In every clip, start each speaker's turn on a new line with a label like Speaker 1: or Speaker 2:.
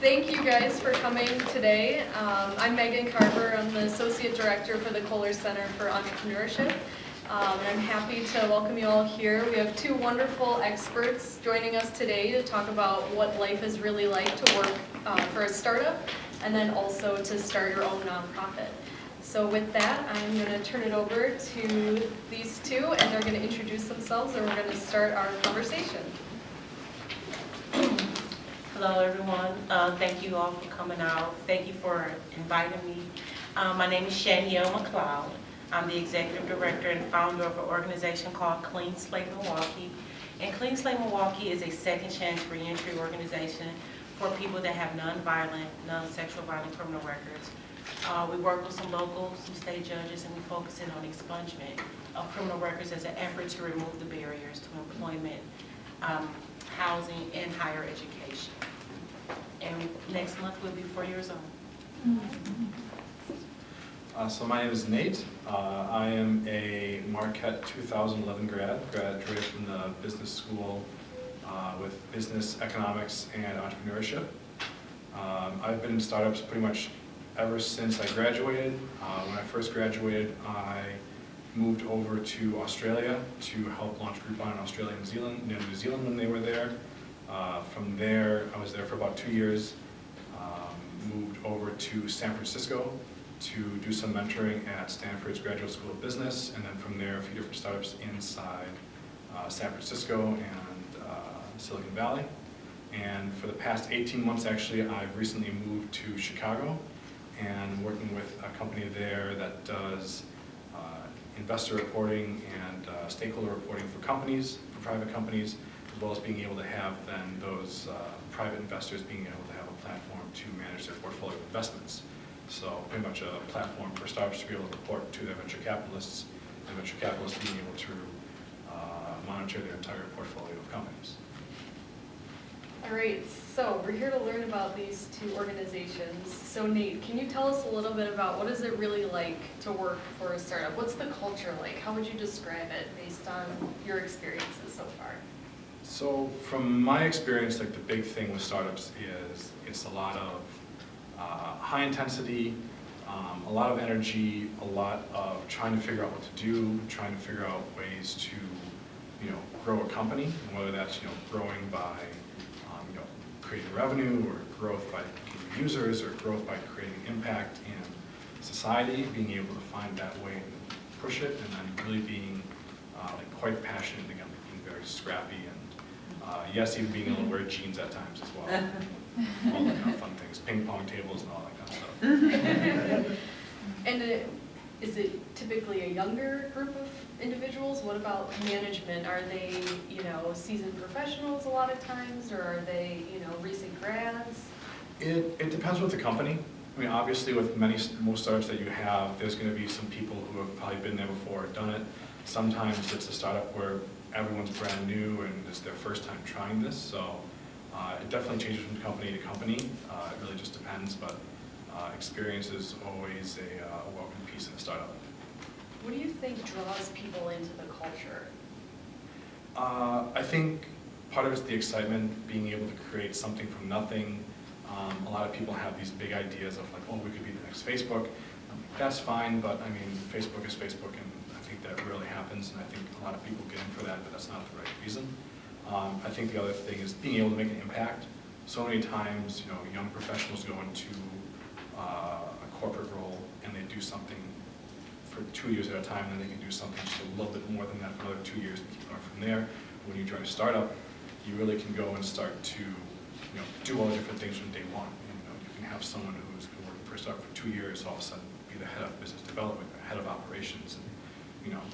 Speaker 1: Thank you guys for coming today. I'm Megan Carver. I'm the Associate Director for the Kohler Center for Entrepreneurship. And I'm happy to welcome you all here. We have two wonderful experts joining us today to talk about what life is really like to work for a startup and then also to start your own nonprofit. So with that, I'm going to turn it over to these two and they're going to introduce themselves and we're going to start our conversation.
Speaker 2: Hello everyone, thank you all for coming out. Thank you for inviting me. My name is Shanielle McLeod. I'm the Executive Director and founder of an organization called Clean Slate Milwaukee. And Clean Slate Milwaukee is a second chance reentry organization for people that have non-violent, non-sexual violent criminal records. We work with some local, some state judges, and we focus in on expungement of criminal records as an effort to remove the barriers to employment, housing, and higher education. And next month we'll be 4 years old.
Speaker 3: So my name is Nate. I am a Marquette 2011 graduated from the business school with business economics and entrepreneurship. I've been in startups pretty much ever since I graduated. When I first graduated, I moved over to Australia to help launch Groupon in Australia and New Zealand when they were there. From there, I was there for about 2 years. Moved over to San Francisco to do some mentoring at Stanford's Graduate School of Business, and then from there, a few different startups inside San Francisco and Silicon Valley. And for the past 18 months, actually, I've recently moved to Chicago and working with a company there that does investor reporting and stakeholder reporting for companies, for private companies, as well as being able to have then those private investors being able to have a platform to manage their portfolio of investments. So pretty much a platform for startups to be able to report to their venture capitalists, and venture capitalists being able to monitor their entire portfolio of companies.
Speaker 1: All right, so we're here to learn about these two organizations. So Nate, can you tell us a little bit about what is it really like to work for a startup? What's the culture like? How would you describe it based on your experiences so far?
Speaker 3: So from my experience, like the big thing with startups is it's a lot of high intensity, a lot of energy, a lot of trying to figure out what to do, trying to figure out ways to, grow a company, and whether that's, growing by, creating revenue, or growth by users, or growth by creating impact in society, being able to find that way and push it, and then really being quite passionate, again, being very scrappy, and yes, even being able to wear jeans at times as well. All the kind of fun things, ping pong tables and all that kind of stuff.
Speaker 1: And is it typically a younger group of individuals? What about management? Are they, seasoned professionals a lot of times, or are they, recent grads?
Speaker 3: It depends with the company. I mean, obviously with most startups that you have, there's going to be some people who have probably been there before, done it. Sometimes it's a startup where everyone's brand new and it's their first time trying this, so it definitely changes from company to company. It really just depends, but experience is always a welcome piece in a startup.
Speaker 1: What do you think draws people into the culture?
Speaker 3: I think part of it's the excitement, being able to create something from nothing. A lot of people have these big ideas of like, oh, we could be the next Facebook. That's fine, but I mean, Facebook is Facebook, and I think that rarely happens, and I think a lot of people get in for that, but that's not the right reason. I think the other thing is being able to make an impact. So many times, young professionals go into a corporate role and they do something for 2 years at a time, and then they can do something just a little bit more than that for another 2 years and keep going from there. When you join a startup, you really can go and start to do all the different things from day one. You can have someone who's been working for a startup for 2 years all of a sudden be the head of business development, the head of operations, and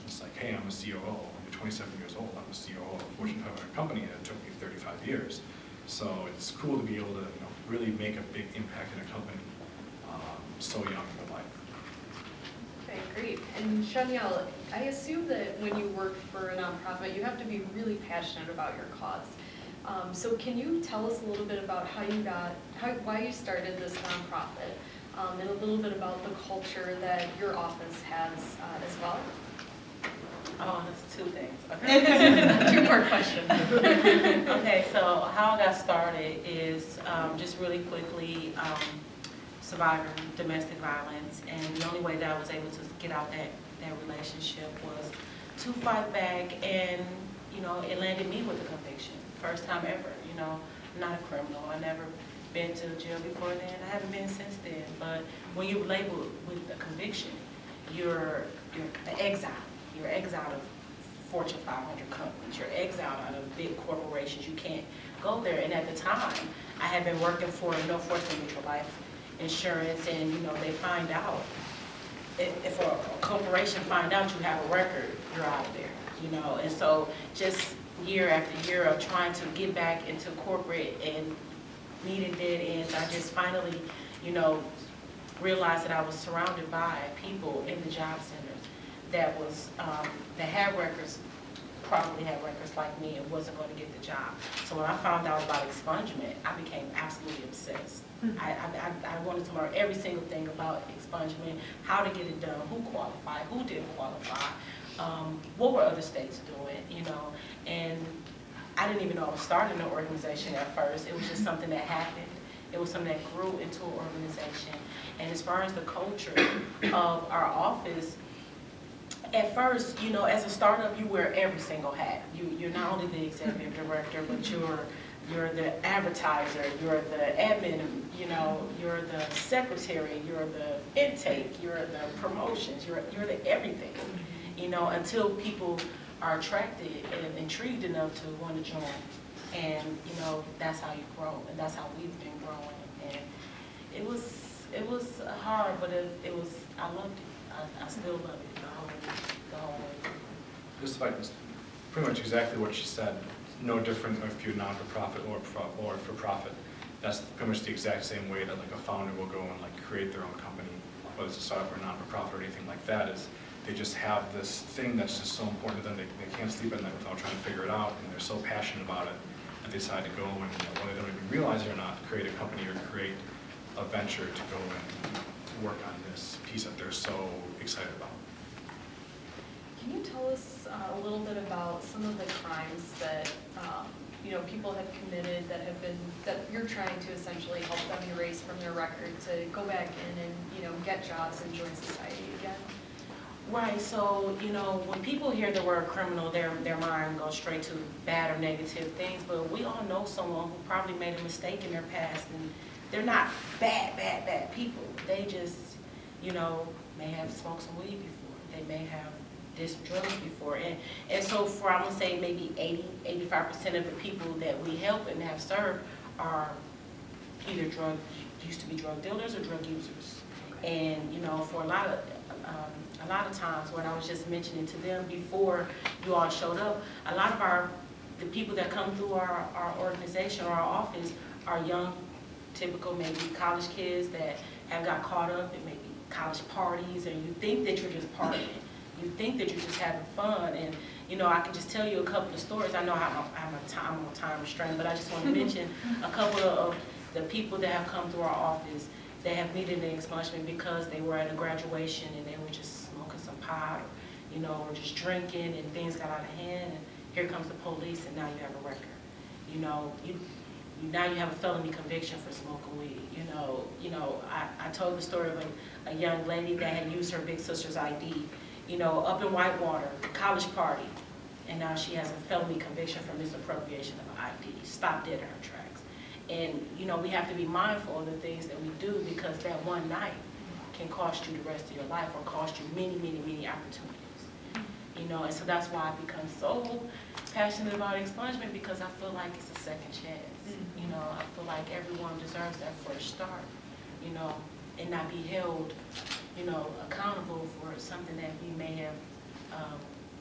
Speaker 3: it's like, hey, I'm a COO. You're 27 years old. I'm a COO of a Fortune 500 company, and it took me 35 years. So it's cool to be able to really make a big impact in a company so young in life.
Speaker 1: Okay, great. And Shanielle, I assume that when you work for a nonprofit, you have to be really passionate about your cause. So can you tell us a little bit about why you started this nonprofit, and a little bit about the culture that your office has as well?
Speaker 2: Oh, that's two things. Okay.
Speaker 1: Two-part question.
Speaker 2: Okay, so how I got started is just really quickly surviving domestic violence, and the only way that I was able to get out that relationship was to fight back, and it landed me with a conviction. First time ever, I'm not a criminal. I never been to jail before then. I haven't been since then. But when you're labeled with a conviction, you're exiled. You're exiled of Fortune 500 companies. You're exiled out of big corporations. You can't go there. And at the time, I had been working for Northwestern Mutual Life Insurance, and they find out if a corporation find out you have a record, you're out of there. And so just year after year of trying to get back into corporate and meeting dead ends, I just finally, realized that I was surrounded by people in the job centers that was that had records, probably had records like me, and wasn't going to get the job. So when I found out about expungement, I became absolutely obsessed. I wanted to learn every single thing about expungement, how to get it done, who qualified, who didn't qualify, what were other states doing, and I didn't even know I was starting an organization at first. It was just something that happened. It was something that grew into an organization. And as far as the culture of our office, at first, as a startup, you wear every single hat. You're not only the executive director, but you're the advertiser, you're the admin, you're the secretary, you're the intake, you're the promotions, you're the everything, until people are attracted and intrigued enough to want to join. And, that's how you grow, and that's how we've been growing. And it was hard, but I loved it. I still love it the whole way.
Speaker 3: Just like pretty much exactly what she said. No different if you're non-for-profit or for-profit. That's pretty much the exact same way that like a founder will go and like create their own company, whether it's a startup or non-for-profit or anything like that. Is they just have this thing that's just so important to them. They can't sleep at night without trying to figure it out, and they're so passionate about it that they decide to go and whether they don't even realize it or not, create a company or create a venture to go and work on this piece that they're so excited about.
Speaker 1: Can you tell us a little bit about some of the crimes that people have committed that you're trying to essentially help them erase from their record to go back in and get jobs and join society again?
Speaker 2: Right. So when people hear the word criminal, their mind goes straight to bad or negative things. But we all know someone who probably made a mistake in their past, and they're not bad people. They just may have smoked some weed before. They may have did some drugs before. And so for, I'm going to say maybe 85% of the people that we help and have served are either used to be drug dealers or drug users. And, for a lot of times, what I was just mentioning to them before you all showed up, a lot of the people that come through our organization or our office are young, typical maybe college kids that have got caught up in maybe college parties, and you think that you're just partying. You think that you're just having fun, and I can just tell you a couple of stories. I know I'm on time restraint, but I just want to mention a couple of the people that have come through our office that have needed an expungement because they were at a graduation and they were just smoking some pot, or just drinking, and things got out of hand, and here comes the police, and now you have a record. Now you have a felony conviction for smoking weed. I told the story of a young lady that had used her big sister's ID. Up in Whitewater, college party, and now she has a felony conviction for misappropriation of ID. Stopped dead in her tracks. And, we have to be mindful of the things that we do, because that one night can cost you the rest of your life or cost you many, many, many opportunities. And so that's why I become so passionate about expungement, because I feel like it's a second chance. I feel like everyone deserves that first start, and not be held accountable for something that we may have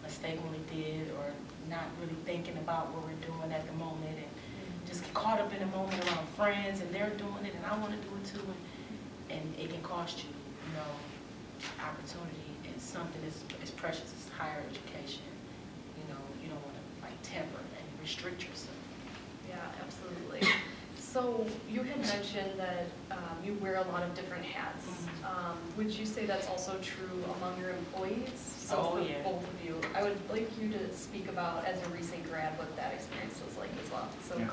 Speaker 2: mistakenly did, or not really thinking about what we're doing at the moment, and just get caught up in the moment around friends, and they're doing it, and I want to do it too, and it can cost you, opportunity, and something as precious as higher education. You don't want to temper and restrict yourself.
Speaker 1: Yeah, absolutely. So you had mentioned that you wear a lot of different hats. Would you say that's also true among your employees? So
Speaker 2: Oh,
Speaker 1: for
Speaker 2: yeah.
Speaker 1: both of you, I would like you to speak about, as a recent grad, what that experience was like as well. So,
Speaker 3: Yeah.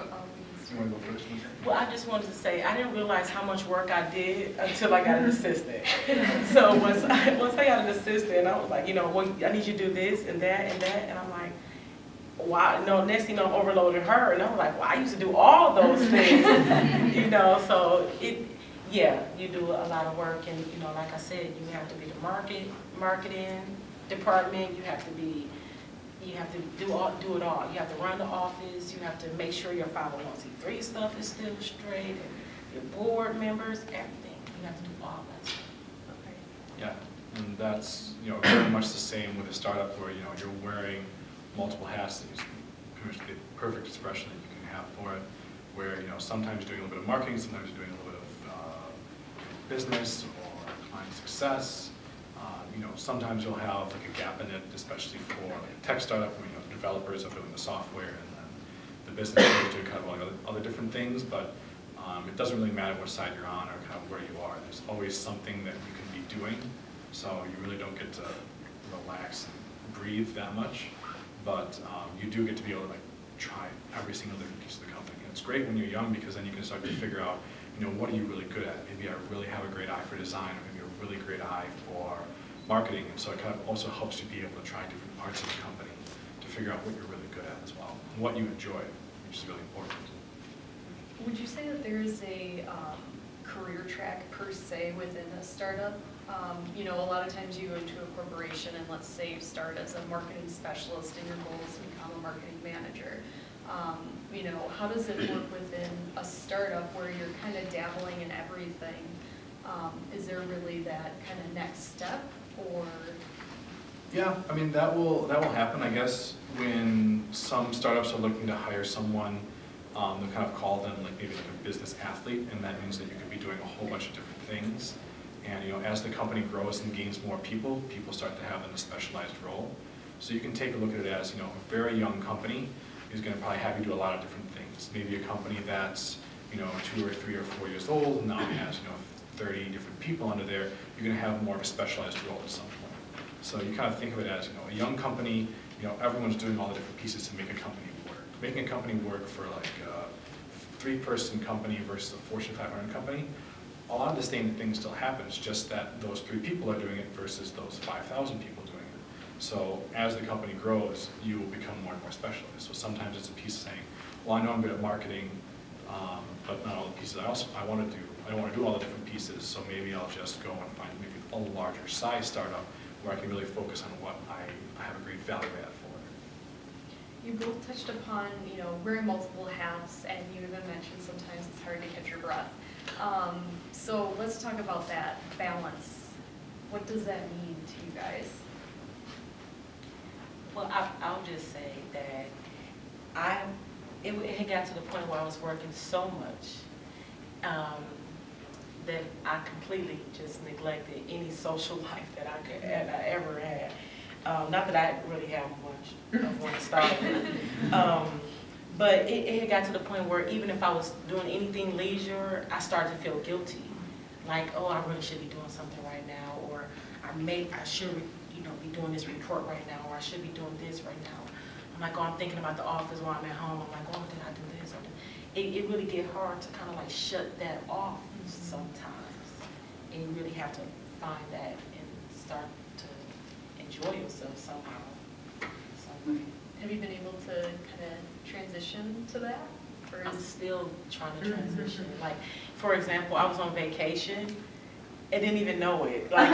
Speaker 3: You want to go first?
Speaker 2: Well, I just wanted to say, I didn't realize how much work I did until I got an assistant. So once I got an assistant, I was like, you know, well, I need you to do this and that and that, and I'm like, wow, no, next thing you know, I'm overloading her, and I'm like, well, I used to do all those things, you know, so yeah, you do a lot of work, and, you know, like I said, you have to be the marketing department, you have to do it all. You have to run the office, you have to make sure your 501c3 stuff is still straight, and your board members, everything. You have to do all that stuff.
Speaker 1: Okay.
Speaker 3: Yeah, and that's, you know, very much the same with a startup where, you know, you're wearing multiple hats. It's pretty much the perfect expression that you can have for it, where, you know, sometimes you're doing a little bit of marketing, sometimes you're doing a little bit of business or client success. You know, sometimes you'll have like a gap in it, especially for like a tech startup where, you know, developers are doing the software and then the business is doing kind of like other different things, but it doesn't really matter what side you're on or kind of where you are. There's always something that you can be doing, so you really don't get to relax and breathe that much, but you do get to be able to like try every single different piece of the company. And it's great when you're young because then you can start to figure out, you know, what are you really good at? Maybe I really have a great eye for design, or maybe a really great eye for marketing, and so it kind of also helps you be able to try different parts of the company to figure out what you're really good at as well, and what you enjoy, which is really important.
Speaker 1: Would you say that there is a career track per se within a startup? You know, a lot of times you go into a corporation and let's say you start as a marketing specialist and your goal is to become a marketing manager. You know, how does it work within a startup where you're kind of dabbling in everything? Is there really that kind of next step, or?
Speaker 3: Yeah, I mean, that will happen, I guess, when some startups are looking to hire someone. They'll kind of call them like maybe like a business athlete, and that means that you could be doing a whole bunch of different things. And, you know, as the company grows and gains more people, people start to have them in a specialized role. So you can take a look at it as, you know, a very young company is going to probably have you do a lot of different things. Maybe a company that's, you know, 2 or 3 or 4 years old and now has, you know, 30 different people under there, you're going to have more of a specialized role at some point. So you kind of think of it as, you know, a young company, you know, everyone's doing all the different pieces to make a company work. Making a company work for like a 3-person company versus a Fortune 500 company, a lot of the same things still happen. It's just that those 3 people are doing it versus those 5,000 people doing it. So as the company grows, you will become more and more specialized. So sometimes it's a piece saying, well, I know I'm good at marketing, but not all the pieces I want to do. I don't want to do all the different pieces, so maybe I'll just go and find maybe a larger size startup where I can really focus on what I have a great value add for.
Speaker 1: You both touched upon, you know, wearing multiple hats, and you even mentioned sometimes it's hard to catch your breath. So let's talk about that balance. What does that mean to you guys?
Speaker 2: Well, I'll just say that it had got to the point where I was working so much that I completely just neglected any social life that I ever had. Not that I really have much of one to start with. But it had got to the point where even if I was doing anything leisure, I started to feel guilty. Like, oh, I really should be doing something right now, or I should, you know, be doing this report right now, or I should be doing this right now. I'm like, oh, I'm thinking about the office while I'm at home. I'm like, oh, did I do this? It really get hard to kind of like shut that off sometimes. And you really have to find that and start to enjoy yourself somehow.
Speaker 1: Have you been able to kind of transition to that? Or
Speaker 2: I'm still trying to transition. Like, for example, I was on vacation and didn't even know it. Like,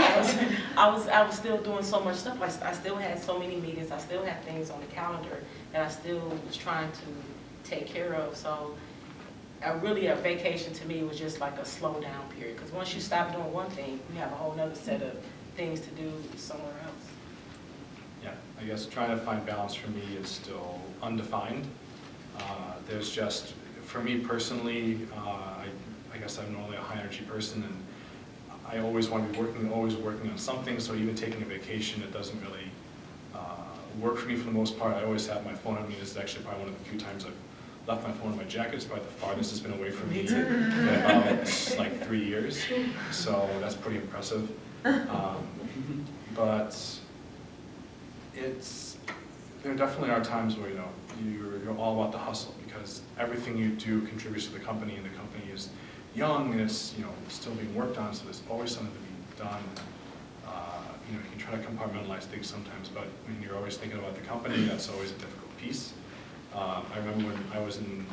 Speaker 2: I was still doing so much stuff. Like, I still had so many meetings. I still had things on the calendar that I still was trying to take care of. So, really, a vacation to me was just like a slow down period. Because once you stop doing one thing, you have a whole other set of things to do somewhere else.
Speaker 3: Yeah, I guess trying to find balance for me is still undefined. There's just, for me personally, I guess I'm normally a high energy person, and I always want to be always working on something, so even taking a vacation, it doesn't really work for me for the most part. I always have my phone on me. This is actually probably one of the few times I've left my phone in my jacket. It's probably the farthest it's been away from me in about like 3 years, so that's pretty impressive. But there definitely are times where, you're all about the hustle, because everything you do contributes to the company, and the company is young, and it's, still being worked on, so there's always something to be done. You can try to compartmentalize things sometimes, but when you're always thinking about the company, that's always a difficult piece. I remember when I was in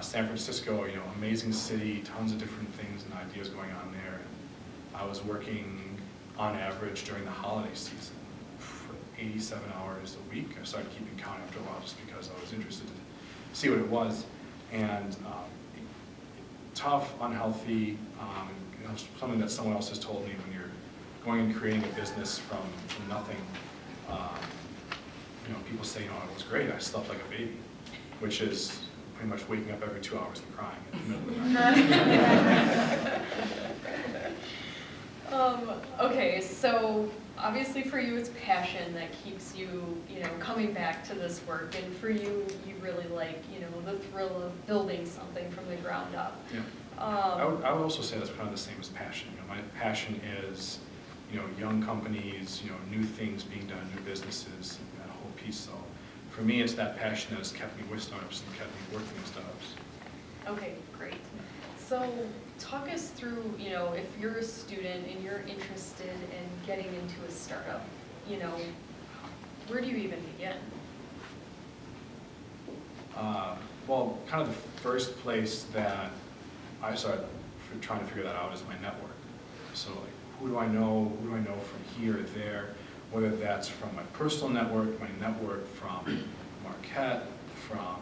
Speaker 3: San Francisco, amazing city, tons of different things and ideas going on there. And I was working on average during the holiday season for 87 hours a week. I started keeping count after a while just because I was interested to see what it was. And tough, unhealthy, something that someone else has told me when you're going and creating a business from nothing. People say, it was great, I slept like a baby, which is pretty much waking up every 2 hours and crying in the middle of the night.
Speaker 1: Okay, so obviously for you it's passion that keeps you, coming back to this work, and for you, you really like, the thrill of building something from the ground up.
Speaker 3: Yeah. I would also say that's kind of the same as passion. My passion is, young companies, new things being done, new businesses, and that whole piece. So for me, it's that passion that has kept me with startups and kept me working with startups.
Speaker 1: Okay, great. So talk us through, if you're a student and you're interested in getting into a startup, where do you even begin?
Speaker 3: Well, kind of the first place that I started trying to figure that out is my network. So like, who do I know from here or there, whether that's from my personal network, my network from Marquette, from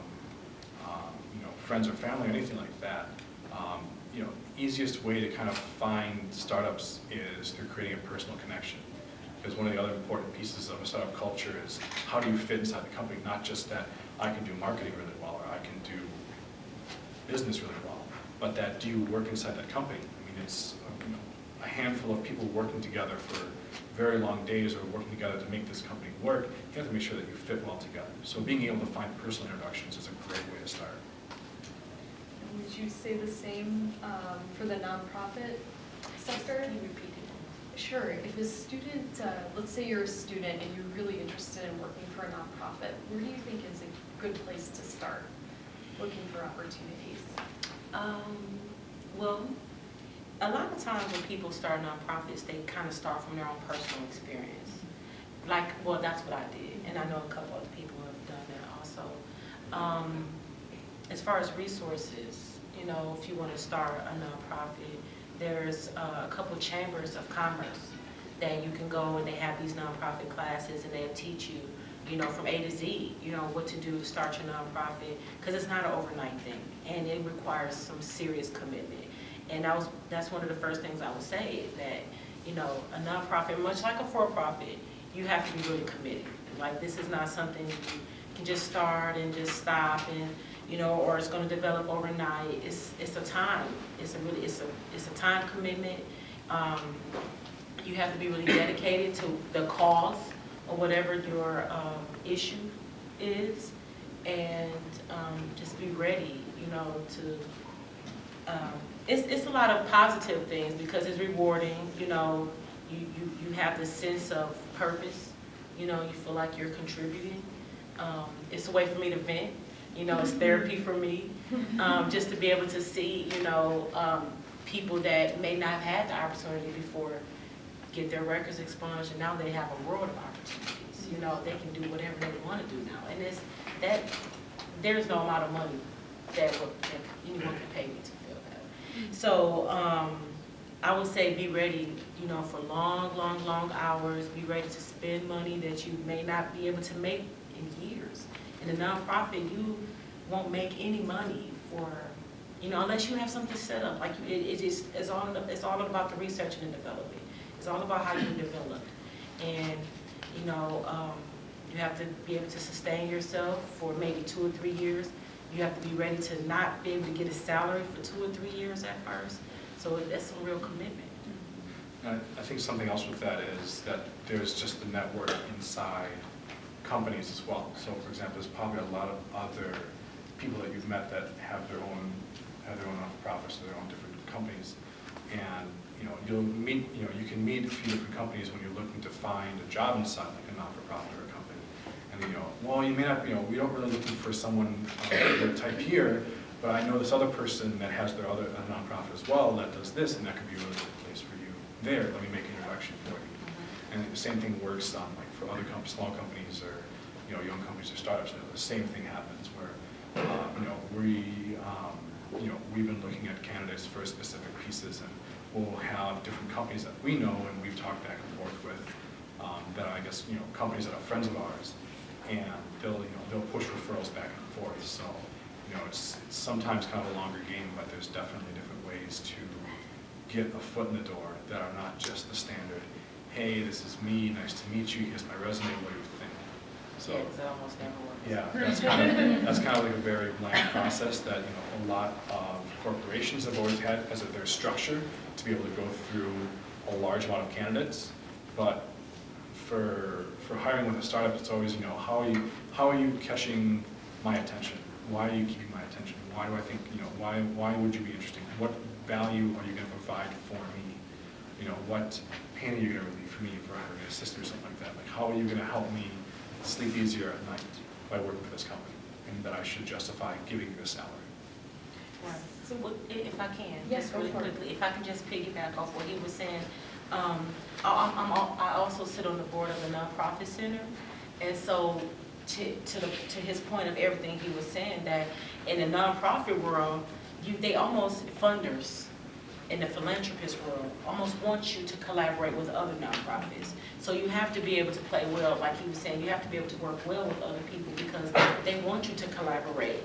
Speaker 3: friends or family, anything like that. Easiest way to kind of find startups is through creating a personal connection. Because one of the other important pieces of a startup culture is how do you fit inside the company, not just that I can do marketing really well or I can do business really well, but that do you work inside that company? I mean, it's a handful of people working together for very long days or working together to make this company work. You have to make sure that you fit well together. So being able to find personal introductions is a great way to start.
Speaker 1: Would you say the same for the nonprofit sector?
Speaker 2: Can you repeat it?
Speaker 1: Sure. If a student, let's say you're a student and you're really interested in working for a nonprofit, where do you think is a good place to start looking for opportunities?
Speaker 2: Well, a lot of times when people start nonprofits, they kind of start from their own personal experience. That's what I did, and I know a couple other people who have done that also. As far as resources, if you want to start a nonprofit, there's a couple chambers of commerce that you can go, and they have these nonprofit classes, and they'll teach you, from A to Z, what to do to start your nonprofit, because it's not an overnight thing, and it requires some serious commitment. And that's one of the first things I would say, that, a nonprofit, much like a for-profit, you have to be really committed. Like, this is not something you can just start and just stop and, or it's going to develop overnight. It's a time. It's a time commitment. You have to be really dedicated to the cause or whatever your issue is, and just be ready, to. It's a lot of positive things because it's rewarding. You have this sense of purpose. You feel like you're contributing. It's a way for me to vent. It's therapy for me, just to be able to see, people that may not have had the opportunity before get their records expunged, and now they have a world of opportunities. They can do whatever they want to do now, and there's no amount of money that anyone can pay me to feel that. So I would say be ready, for long hours. Be ready to spend money that you may not be able to make in years. In a nonprofit, you won't make any money for, unless you have something set up. Like it's all about the research and the development. It's all about how you develop, and you have to be able to sustain yourself for maybe 2 or 3 years. You have to be ready to not be able to get a salary for 2 or 3 years at first. So that's some real commitment.
Speaker 3: I think something else with that is that there's just the network inside companies as well. So for example, there's probably a lot of other people that you've met that have their own nonprofits or their own different companies. And, you'll meet, you can meet a few different companies when you're looking to find a job inside like a not-for-profit or a company. And, well, you may not, we don't really looking for someone type here, but I know this other person that has their other nonprofit as well that does this, and that could be a really good place for you there. Let me make an introduction for you. And the same thing works on like for other small companies or young companies or startups. The same thing happens where we've been looking at candidates for specific pieces, and we'll have different companies that we know and we've talked back and forth with that are, I guess, companies that are friends of ours, and they'll push referrals back and forth. So it's sometimes kind of a longer game, but there's definitely different ways to get a foot in the door that are not just the standard, hey, this is me, nice to meet you, here's my resume, what do you think? So,
Speaker 2: Yeah, 'cause it almost never works.
Speaker 3: yeah, that's kind of like a very bland process that a lot of corporations have always had as their structure to be able to go through a large amount of candidates. But for hiring with a startup, it's always how are you catching my attention? Why are you keeping my attention? Why do I think why would you be interesting? What value are you going to provide for me? What pain are you going to relieve for me for hiring an assistant or something like that? Like, how are you going to help me sleep easier at night by working for this company, and that I should justify giving you a salary?
Speaker 2: Right. So if I can,
Speaker 1: Yes,
Speaker 2: just
Speaker 1: go
Speaker 2: really
Speaker 1: for it.
Speaker 2: quickly, if I can just piggyback off what he was saying. I also sit on the board of a nonprofit center, and so to his point of everything he was saying, that in the nonprofit world, they almost funders in the philanthropist world almost want you to collaborate with other nonprofits. So you have to be able to play well, like he was saying, you have to be able to work well with other people because they want you to collaborate.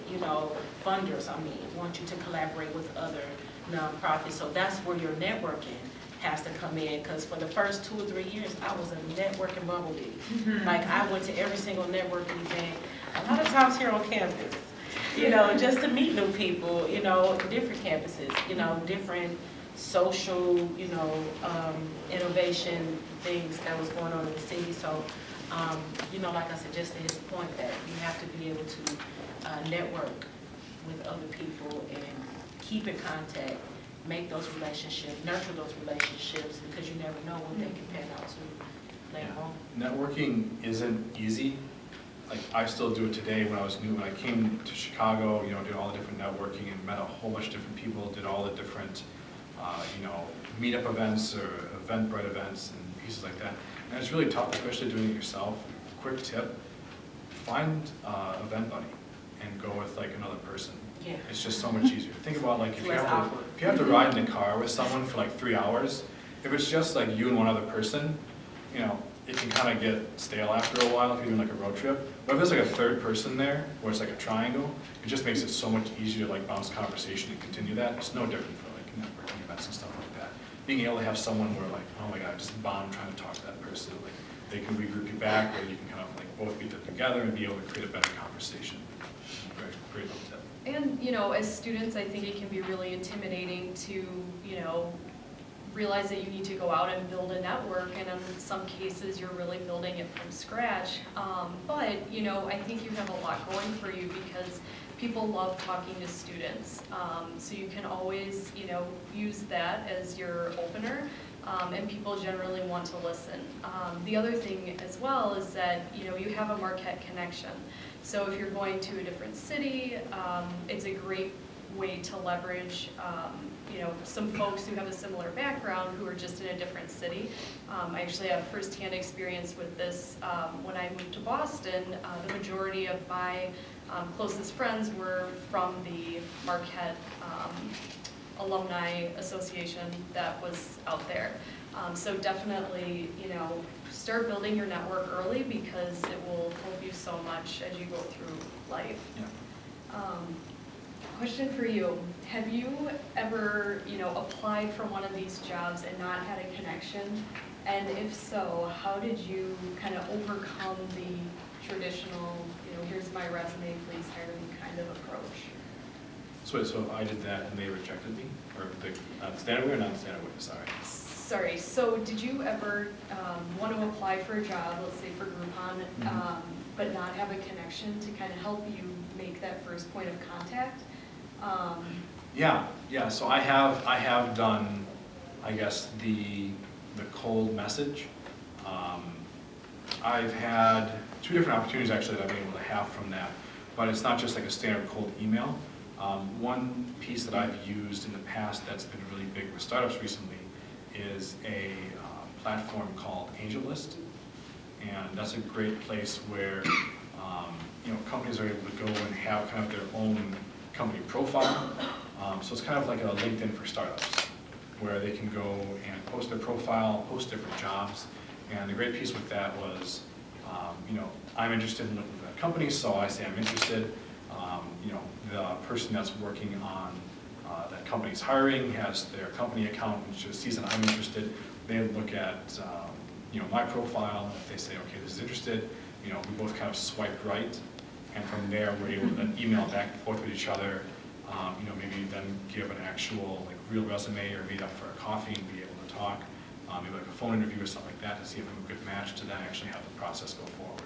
Speaker 2: Funders, want you to collaborate with other nonprofits. So that's where your networking has to come in, because for the first 2 or 3 years, I was a networking bumblebee. Like, I went to every single networking event, a lot of times here on campus, just to meet new people, different campuses, different social, innovation things that was going on in the city. So, like I said, just to his point, that you have to be able to network with other people and keep in contact, make those relationships, nurture those relationships, because you never know what they can pan out to later on.
Speaker 3: Networking isn't easy. Like, I still do it today. When I came to Chicago, did all the different networking and met a whole bunch of different people, did all the different, meetup events or Eventbrite events and pieces like that. And it's really tough, especially doing it yourself. Quick tip, find an event buddy and go with like another person.
Speaker 2: Yeah.
Speaker 3: It's just so much easier. Think about like if you
Speaker 2: Less
Speaker 3: have
Speaker 2: awkward.
Speaker 3: to ride in a car with someone for like 3 hours, if it's just like you and one other person, it can kind of get stale after a while if you're doing like a road trip. But if there's like a third person there, where it's like a triangle, it just makes it so much easier to like bounce conversation and continue that. It's no different for like networking events and stuff like that. Being able to have someone where like, oh my God, I just bond trying to talk to that person, like they can regroup you back, or you can kind of like both be together and be able to create a better conversation. Great little tip.
Speaker 1: And, as students, I think it can be really intimidating to, realize that you need to go out and build a network, and in some cases, you're really building it from scratch. But, I think you have a lot going for you because people love talking to students. So you can always, use that as your opener. And people generally want to listen. The other thing as well is that, you have a Marquette connection. So if you're going to a different city, it's a great way to leverage, some folks who have a similar background who are just in a different city. I actually have firsthand experience with this. When I moved to Boston, the majority of my closest friends were from the Marquette Alumni Association that was out there. So definitely, start building your network early because it will help you so much as you go through life.
Speaker 3: Yeah.
Speaker 1: Question for you. Have you ever, applied for one of these jobs and not had a connection? And if so, how did you kind of overcome the traditional, here's my resume, please hire me kind of approach?
Speaker 3: So I did that and they rejected me? Or not the standard way or not the standard way? Sorry.
Speaker 1: So did you ever want to apply for a job, let's say for Groupon, but not have a connection to kind of help you make that first point of contact?
Speaker 3: Yeah. So I have done I guess, the cold message. I've had 2 different opportunities actually that I've been able to have from that, but it's not just like a standard cold email. One piece that I've used in the past that's been really big with startups recently is a platform called AngelList, and that's a great place where companies are able to go and have kind of their own company profile. So it's kind of like a LinkedIn for startups, where they can go and post their profile, post different jobs. And the great piece with that was, I'm interested in looking for that company, so I say I'm interested. The person that's working on that company's hiring has their company account, and just sees that I'm interested. They look at my profile, and if they say, okay, this is interested, we both kind of swipe right, and from there we're able to then email back and forth with each other. Maybe then give an actual real resume or meet up for a coffee and be able to talk. Maybe like a phone interview or something like that to see if I'm a good match to then actually have the process go forward.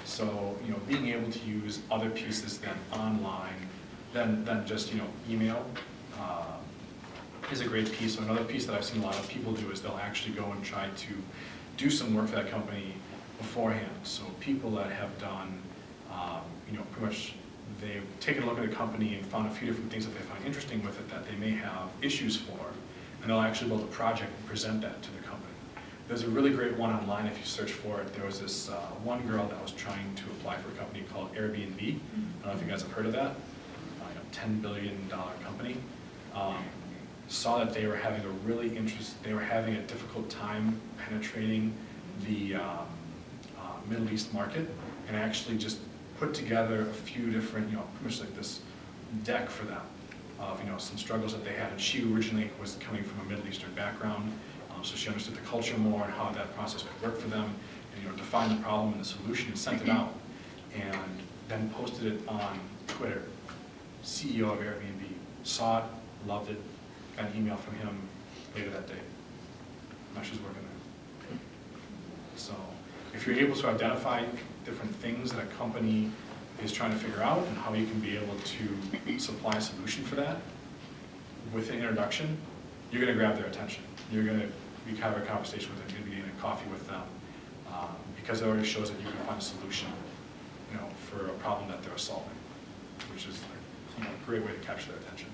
Speaker 3: So, being able to use other pieces then online than just, email is a great piece. So another piece that I've seen a lot of people do is they'll actually go and try to do some work for that company beforehand. So people that have done, pretty much they've taken a look at a company and found a few different things that they find interesting with it that they may have issues for, and they'll actually build a project and present that to the company. There's a really great one online if you search for it. There was this one girl that was trying to apply for a company called Airbnb. I don't know if you guys have heard of that. $10 billion company. Saw that they were having they were having a difficult time penetrating the Middle East market, and actually just put together a few different, pretty much like this deck for them of, some struggles that they had. And she originally was coming from a Middle Eastern background, so she understood the culture more and how that process could work for them, and, defined the problem and the solution and sent it out, and then posted it on Twitter. CEO of Airbnb saw it, loved it, got an email from him later that day. Now she's working there. So if you're able to identify different things that a company is trying to figure out and how you can be able to supply a solution for that with an introduction, you're going to grab their attention. You're going to have a conversation with them, you're going to be getting a coffee with them, because it already shows that you can find a solution, for a problem that they're solving, which is a great way to capture their attention.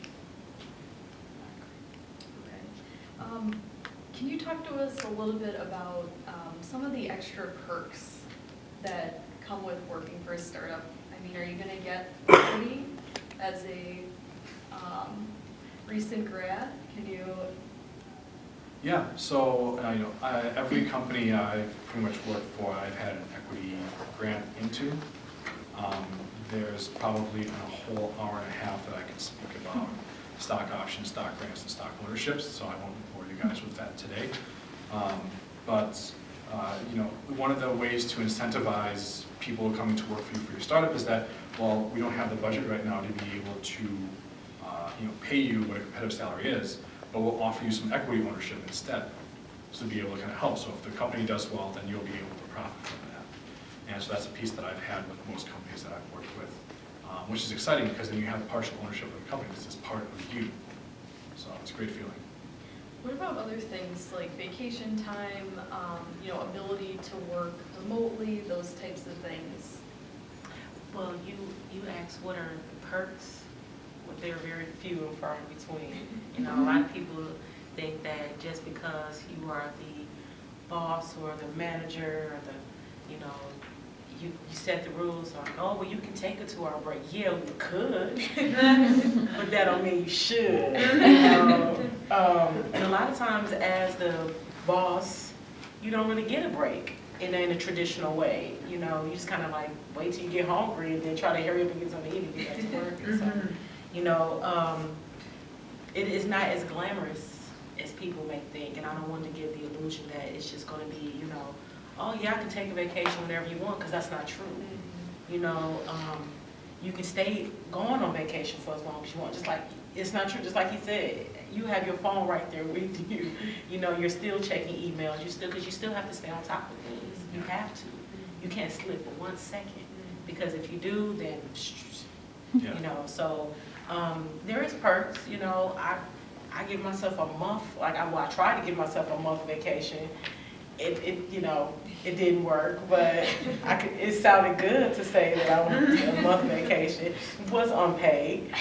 Speaker 1: Okay. Can you talk to us a little bit about some of the extra perks that come with working for a startup? I mean, are you going to get equity as a recent grad? Can you?
Speaker 3: Yeah, so every company I've pretty much worked for, I've had an equity grant into. There's probably a whole hour and a half that I can speak about stock options, stock grants, and stock ownerships, so I won't bore you guys with that today. One of the ways to incentivize people coming to work for you for your startup is that, well, we don't have the budget right now to be able to pay you what a competitive salary is, but we'll offer you some equity ownership instead, so to be able to kind of help. So if the company does well, then you'll be able to profit from that. And so that's a piece that I've had with most companies that I've worked with, which is exciting because then you have partial ownership of the company. This is part of you. So it's a great feeling.
Speaker 1: What about other things like vacation time, ability to work remotely, those types of things?
Speaker 2: Well, you asked what are the perks? Well, they're very few and far in between. A lot of people think that just because you are the boss or the manager or you set the rules like, oh, well, you can take a 2-hour break. Yeah, you could, but that don't mean you should. And a lot of times as the boss, you don't really get a break in a traditional way. You just kind of like wait till you get hungry and then try to hurry up and get something to eat and get back to work. And so, it is not as glamorous as people may think, and I don't want to give the illusion that it's just going to be, oh yeah, I can take a vacation whenever you want, because that's not true. You can stay going on vacation for as long as you want. Just like, it's not true, just like he said, you have your phone right there with you. You're still checking emails, because you still have to stay on top of things. You have to. You can't slip for 1 second, because if you do, then, so there is perks. I give myself a month, I tried to give myself a month vacation. It didn't work, but it sounded good to say that I wanted a month vacation. It was unpaid.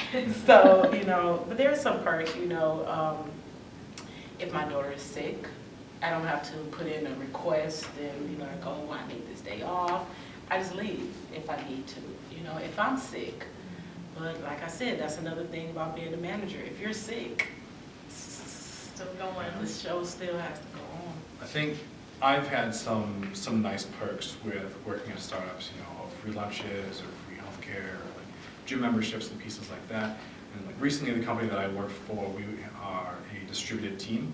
Speaker 2: So, but there are some perks, if my daughter is sick, I don't have to put in a request and be like, oh, I need this day off. I just leave if I need to, if I'm sick. But like I said, that's another thing about being a manager. If you're sick,
Speaker 1: Still going.
Speaker 2: the show still has to go on.
Speaker 3: I think I've had some nice perks with working at startups, free lunches or free healthcare, or like gym memberships and pieces like that. And like recently, the company that I work for, we are a distributed team,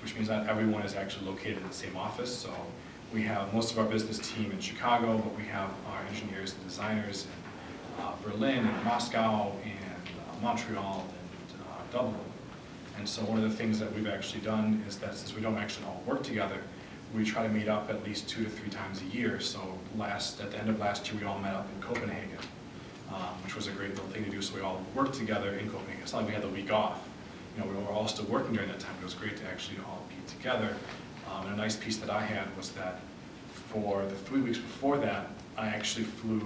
Speaker 3: which means not everyone is actually located in the same office. So we have most of our business team in Chicago, but we have our engineers and designers in Berlin and Moscow and Montreal and Dublin. And so one of the things that we've actually done is that since we don't actually all work together, we try to meet up at least 2 to 3 times a year. So at the end of last year, we all met up in Copenhagen, which was a great little thing to do. So we all worked together in Copenhagen. It's not like we had the week off. We were all still working during that time, but it was great to actually all be together. And a nice piece that I had was that for the 3 weeks before that, I actually flew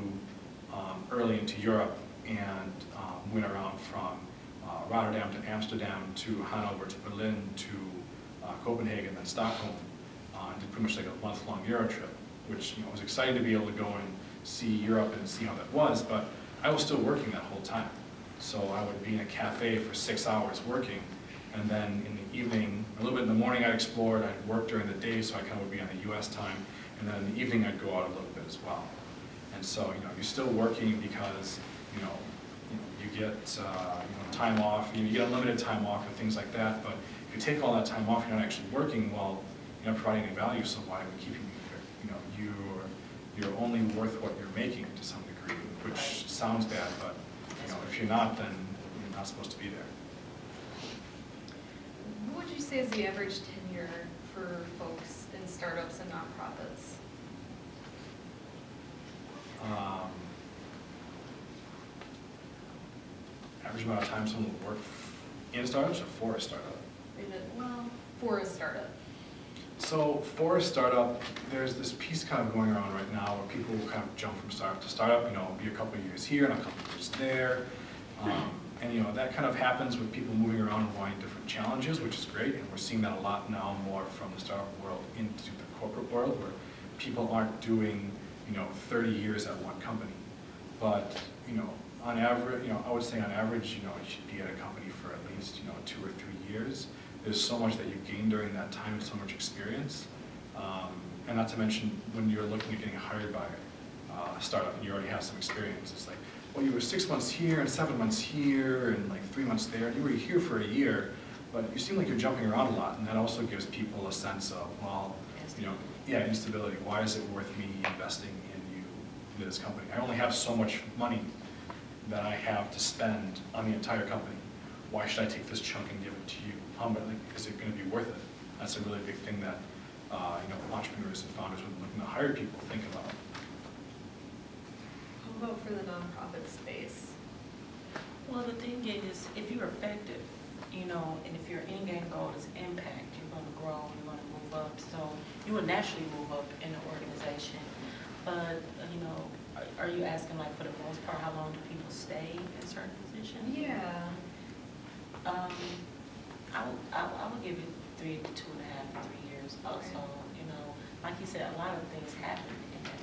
Speaker 3: early into Europe and went around from Rotterdam to Amsterdam to Hanover to Berlin to Copenhagen and Stockholm. Did pretty much like a month-long Euro trip, which was exciting to be able to go and see Europe and see how that was, but I was still working that whole time. So I would be in a cafe for 6 hours working, and then in the evening, a little bit in the morning I'd explored, I'd work during the day, so I kind of would be on the US time, and then in the evening I'd go out a little bit as well. And so, you're still working because, you get time off, you get unlimited time off and things like that, but if you take all that time off, you're not actually working, well, you're not providing any value, so why are we keeping you here? You're only worth what you're making to some degree, which sounds bad, but if you're not, then you're not supposed to be there.
Speaker 1: What would you say is the average tenure for folks in startups and nonprofits?
Speaker 3: Average amount of time someone will work in startups or for a startup?
Speaker 1: For a startup.
Speaker 3: So for a startup, there's this piece kind of going around right now where people will kind of jump from startup to startup, be a couple of years here and a couple of years there. And that kind of happens with people moving around and wanting different challenges, which is great. And we're seeing that a lot now more from the startup world into the corporate world, where people aren't doing 30 years at one company. But on average, I would say on average, you should be at a company for at least 2 or 3 years. There's so much that you gain during that time and so much experience. And not to mention when you're looking at getting hired by a startup and you already have some experience, it's like, well, you were 6 months here and 7 months here and like 3 months there. You were here for a year, but you seem like you're jumping around a lot, and that also gives people a sense of, well, instability. Why is it worth me investing in this company? I only have so much money that I have to spend on the entire company. Why should I take this chunk and give it to you? Is it going to be worth it? That's a really big thing that entrepreneurs and founders when looking to hire people think about.
Speaker 1: How about for the nonprofit space?
Speaker 2: Well, the thing is, if you're effective, and if your end game goal is impact, you're going to grow, you're going to move up. So you will naturally move up in an organization. But, are you asking, like, for the most part, how long do people stay in certain positions?
Speaker 1: Yeah.
Speaker 2: I would give it 3 to 2.5 to 3 years. Also, like you said, a lot of things happen in that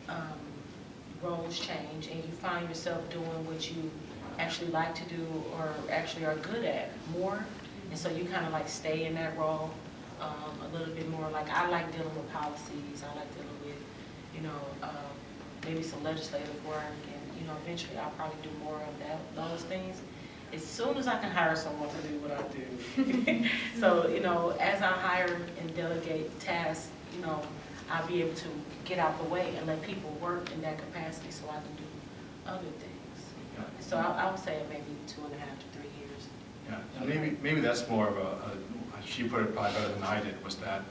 Speaker 2: time. Roles change, and you find yourself doing what you actually like to do or actually are good at more, and so you kind of like stay in that role a little bit more. Like, I like dealing with policies, I like dealing with maybe some legislative work, and eventually I'll probably do more of those things as soon as I can hire someone to do what I do. So as I hire and delegate tasks, I'll be able to get out the way and let people work in that capacity so I can do other things.
Speaker 3: Yeah.
Speaker 2: So I would say maybe 2.5 to 3 years.
Speaker 3: Yeah, and maybe that's more of she put it probably better than I did, was that,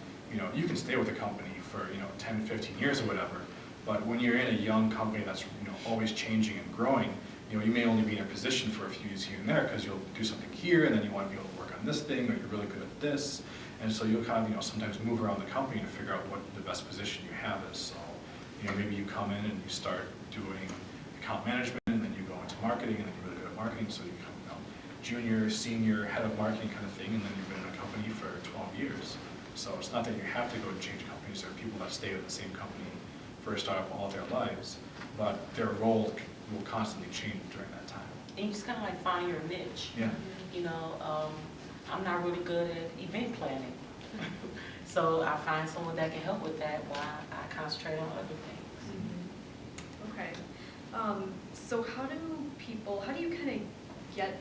Speaker 3: you can stay with a company for, 10, 15 years or whatever, but when you're in a young company that's, always changing and growing, you may only be in a position for a few years here and there because you'll do something here and then you want to be able to work on this thing, or you're really good at this. And so you'll kind of, sometimes move around the company to figure out what the best position you have is. So, maybe you come in and you start doing account management, and then you go into marketing, and then you're really good at marketing, so you become, junior, senior, head of marketing kind of thing, and then you've been in a company for 12 years. So it's not that you have to go change companies. There are people that stay with the same company for a startup all their lives, but their role will constantly change during that time.
Speaker 2: And you just kind of like find your niche.
Speaker 3: Yeah.
Speaker 2: I'm not really good at event planning. So I find someone that can help with that while I concentrate on other things.
Speaker 1: Okay. So how do you kind of get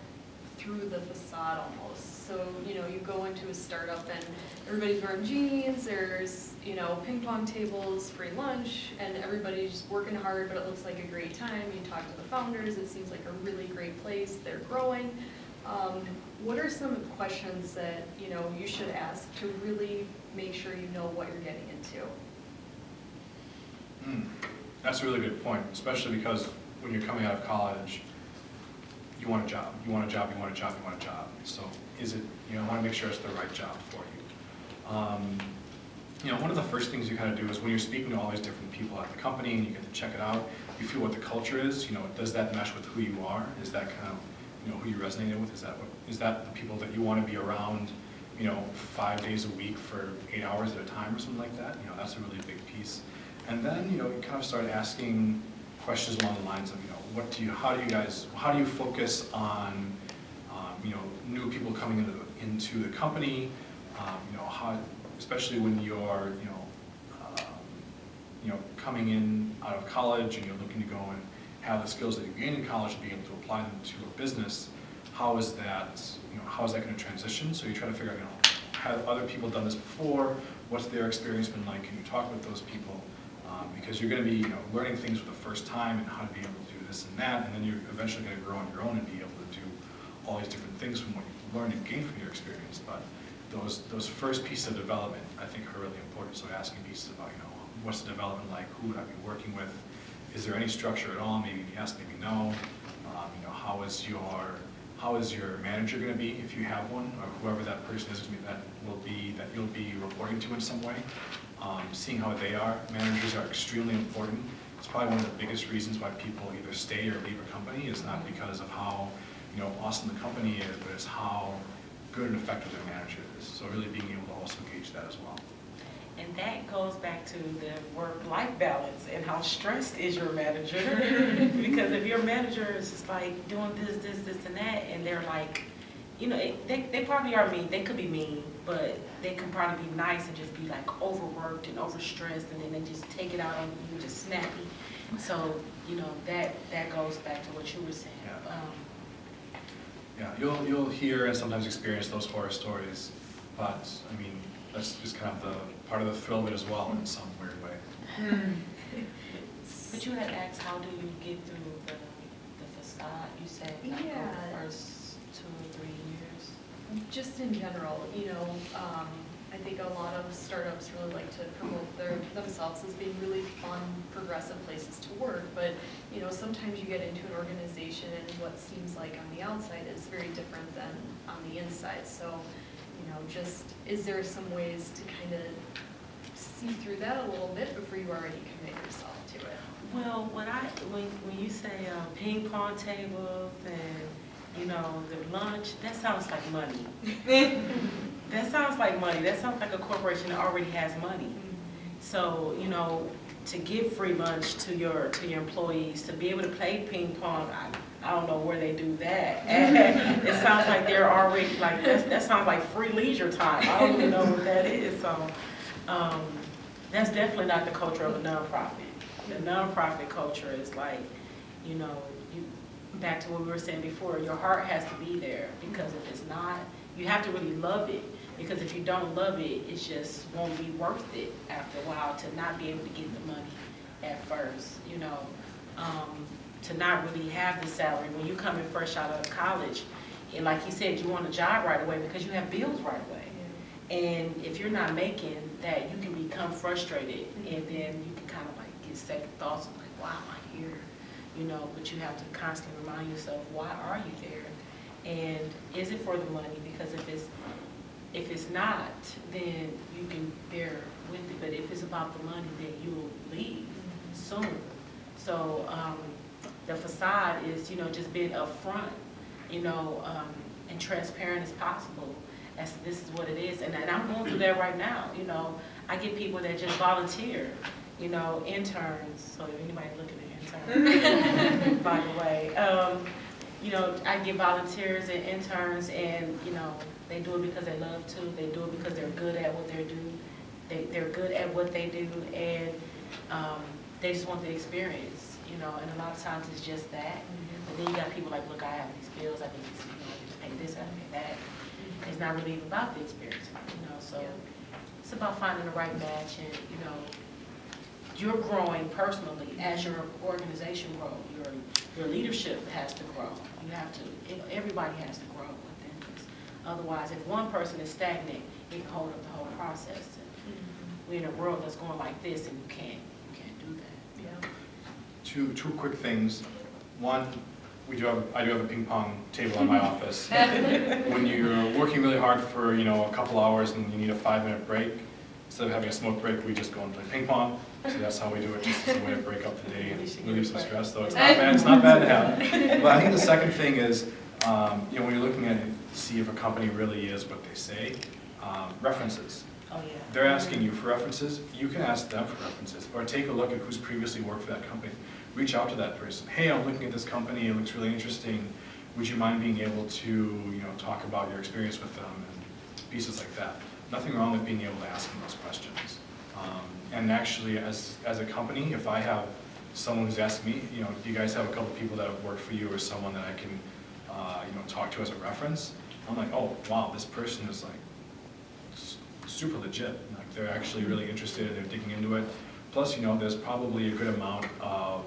Speaker 1: through the facade almost? So, you go into a startup and everybody's wearing jeans, there's, ping pong tables, free lunch, and everybody's just working hard, but it looks like a great time. You talk to the founders, it seems like a really great place, they're growing. What are some questions that, you should ask to really make sure you know what you're getting into?
Speaker 3: That's a really good point, especially because when you're coming out of college, you want a job, you want a job, you want a job, you want a job. So is it, I want to make sure it's the right job for you. One of the first things you kind of do is when you're speaking to all these different people at the company and you get to check it out, you feel what the culture is, does that mesh with who you are? Is that kind of, who you resonated with? Is that the people that you want to be around, 5 days a week for 8 hours at a time or something like that? That's a really big piece. And then, you kind of start asking questions along the lines of, how do you focus on, new people coming into the company, especially when you're, coming in out of college and you're looking to go and have the skills that you gain in college and be able to apply them to a business. How is that going to transition? So you try to figure out, have other people done this before? What's their experience been like? Can you talk with those people? Because you're going to be, learning things for the first time and how to be able to do this and that, and then you're eventually going to grow on your own and be able to do all these different things from what you've learned and gained from your experience. But those first pieces of development, I think, are really important. So asking pieces about, what's the development like? Who would I be working with? Is there any structure at all? Maybe yes, maybe no. How is your manager going to be, if you have one, or whoever that person is that you'll be reporting to in some way? Seeing how they are. Managers are extremely important. It's probably one of the biggest reasons why people either stay or leave a company is not because of how awesome the company is, but it's how good and effective their manager is. So really being able to also gauge that as well.
Speaker 2: And that goes back to the work-life balance and how stressed is your manager. Because if your manager is just like doing this, and that, and they're like, they probably are mean. They could be mean, but they can probably be nice and just be like overworked and overstressed, and then they just take it out on you, just snappy. So, that goes back to what you were saying.
Speaker 3: Yeah, you'll hear and sometimes experience those horror stories, but I mean, that's just kind of the part of the thrill of it as well in some weird way.
Speaker 2: But you had asked, how do you get through the facade? You said like over the first 2 or 3 years.
Speaker 1: Just in general, I think a lot of startups really like to promote themselves as being really fun, progressive places to work. But sometimes you get into an organization and what seems like on the outside is very different than on the inside. So, is there some ways to kind of see through that a little bit before you already commit yourself to it?
Speaker 2: Well, when you say ping pong tables and the lunch, that sounds like money. That sounds like money. That sounds like a corporation that already has money. So to give free lunch to your employees, to be able to play ping pong, I don't know where they do that. And it sounds like they're already like that sounds like free leisure time. I don't even know what that is. So that's definitely not the culture of a nonprofit. The nonprofit culture is like, back to what we were saying before, your heart has to be there, because if it's not, you have to really love it. Because if you don't love it, it just won't be worth it after a while to not be able to get the money at first, to not really have the salary. When you come in fresh out of college, and like you said, you want a job right away because you have bills right away. And if you're not making that, you can become frustrated, and then you can kind of like get second thoughts of like, why am I here? but you have to constantly remind yourself, why are you there? And is it for the money? Because if it's not, then you can bear with it. But if it's about the money, then you'll leave sooner. So the facade is, just being upfront, and transparent as possible. This is what it is. And I'm going through that right now. I get people that just volunteer, interns. So if anybody looking at interns, by the way, I get volunteers and interns, and they do it because they love to. They do it because they're good at what they do. They're good at what they do, and they just want the experience. And a lot of times it's just that. But then you got people like, look, I have these skills. I need to pay this, I pay that. It's not really even about the experience, So it's about finding the right match, and you're growing personally as your organization grows. Your leadership has to grow. You have to. Everybody has to grow within this. Otherwise, if one person is stagnant, it can hold up the whole process. And we're in a world that's going like this, and you can't do that.
Speaker 1: Yeah.
Speaker 3: Two quick things. One, I do have a ping pong table in my office. When you're working really hard for a couple hours and you need a 5-minute break, instead of having a smoke break, we just go and play ping pong. So that's how we do it, just as a way to break up the day and relieve some stress. Though it's not bad. It's not bad to have. But I think the second thing is, when you're looking at it, see if a company really is what they say. References.
Speaker 2: Oh yeah.
Speaker 3: They're asking you for references. You can ask them for references, or take a look at who's previously worked for that company. Reach out to that person. Hey, I'm looking at this company. It looks really interesting. Would you mind being able to, talk about your experience with them and pieces like that? Nothing wrong with being able to ask them those questions. And actually, as a company, if I have someone who's asking me, do you guys have a couple people that have worked for you, or someone that I can, talk to as a reference? I'm like, oh wow, this person is like super legit. Like they're actually really interested. They're digging into it. Plus, there's probably a good amount of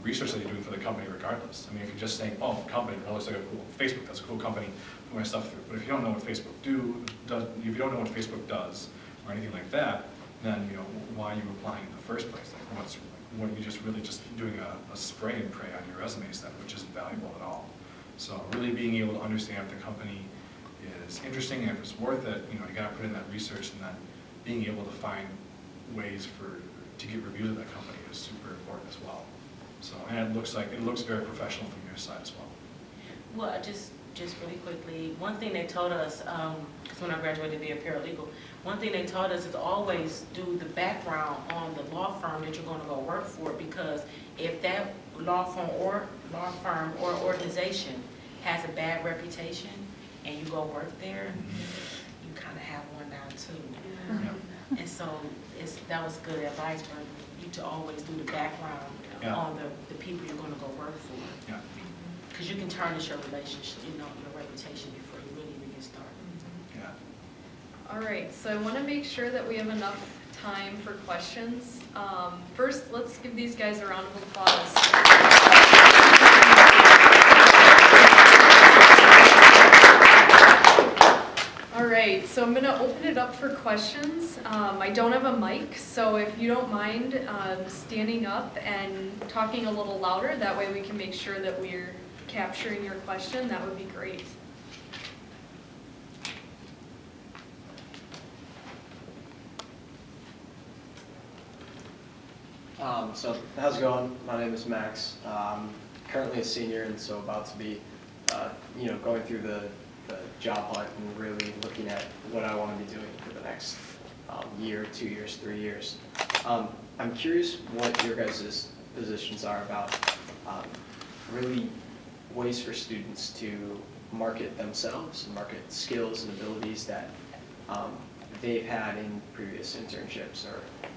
Speaker 3: research that you're doing for the company regardless. I mean, if you're just saying, oh, company, that looks like a cool, Facebook, that's a cool company, put my stuff through. But if you don't know what Facebook does, if you don't know what Facebook does, or anything like that, then, why are you applying in the first place? Like, what are you just really just doing a spray and pray on your resume set, which isn't valuable at all. So really being able to understand if the company is interesting, and if it's worth it, you gotta put in that research, and then being able to find ways to get reviews of that company is super important as well. So, and it looks very professional from your side as well.
Speaker 2: Well, just really quickly, one thing they told us, because when I graduated to be a paralegal, one thing they taught us is always do the background on the law firm that you're going to go work for, because if that law firm or organization has a bad reputation and you go work there, you kind of have one now too.
Speaker 3: Yeah.
Speaker 2: And so that was good advice for you to always do the background on the people you're going to go work for.
Speaker 3: Yeah.
Speaker 2: Because you can tarnish your relationship, your reputation before you really even get started.
Speaker 3: Yeah.
Speaker 1: All right, so I want to make sure that we have enough time for questions. First, let's give these guys a round of applause. All right, so I'm going to open it up for questions. I don't have a mic, so if you don't mind standing up and talking a little louder, that way we can make sure that we're capturing your question, that would be great.
Speaker 4: So how's it going? My name is Max. I'm currently a senior, and so about to be, going through the job hunt and really looking at what I want to be doing for the next year, 2 years, 3 years. I'm curious what your guys' positions are about really ways for students to market themselves, market skills and abilities that they've had in previous internships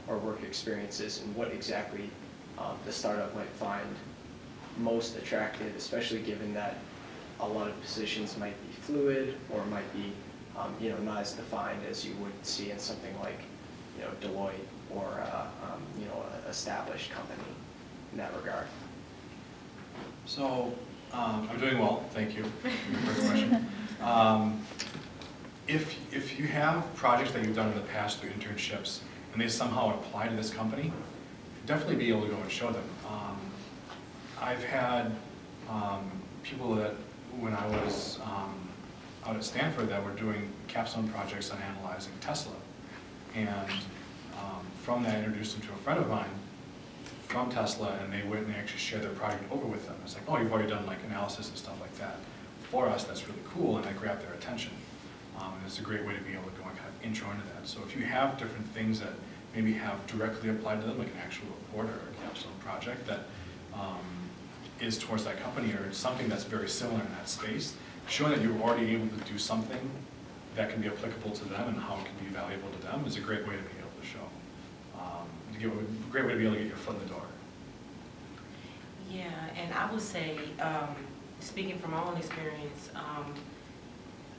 Speaker 4: or work experiences, and what exactly the startup might find most attractive, especially given that a lot of positions might be fluid or might be not as defined as you would see in something like Deloitte or an established company in that regard.
Speaker 3: So I'm doing well, thank you for your first question. If you have projects that you've done in the past through internships and they somehow apply to this company, definitely be able to go and show them. I've had people that, when I was out at Stanford, that were doing capstone projects on analyzing Tesla. And from that, I introduced them to a friend of mine from Tesla, and they went and they actually shared their project over with them. It's like, oh, you've already done like analysis and stuff like that. For us, that's really cool, and that grabbed their attention. And it's a great way to be able to go and kind of intro into that. So if you have different things that maybe have directly applied to them, like an actual report or a capstone project that is towards that company, or something that's very similar in that space, showing that you're already able to do something that can be applicable to them and how it can be valuable to them is a great way to be able to show. A great way to be able to get your foot in the door.
Speaker 2: Yeah, and I would say, speaking from my own experience,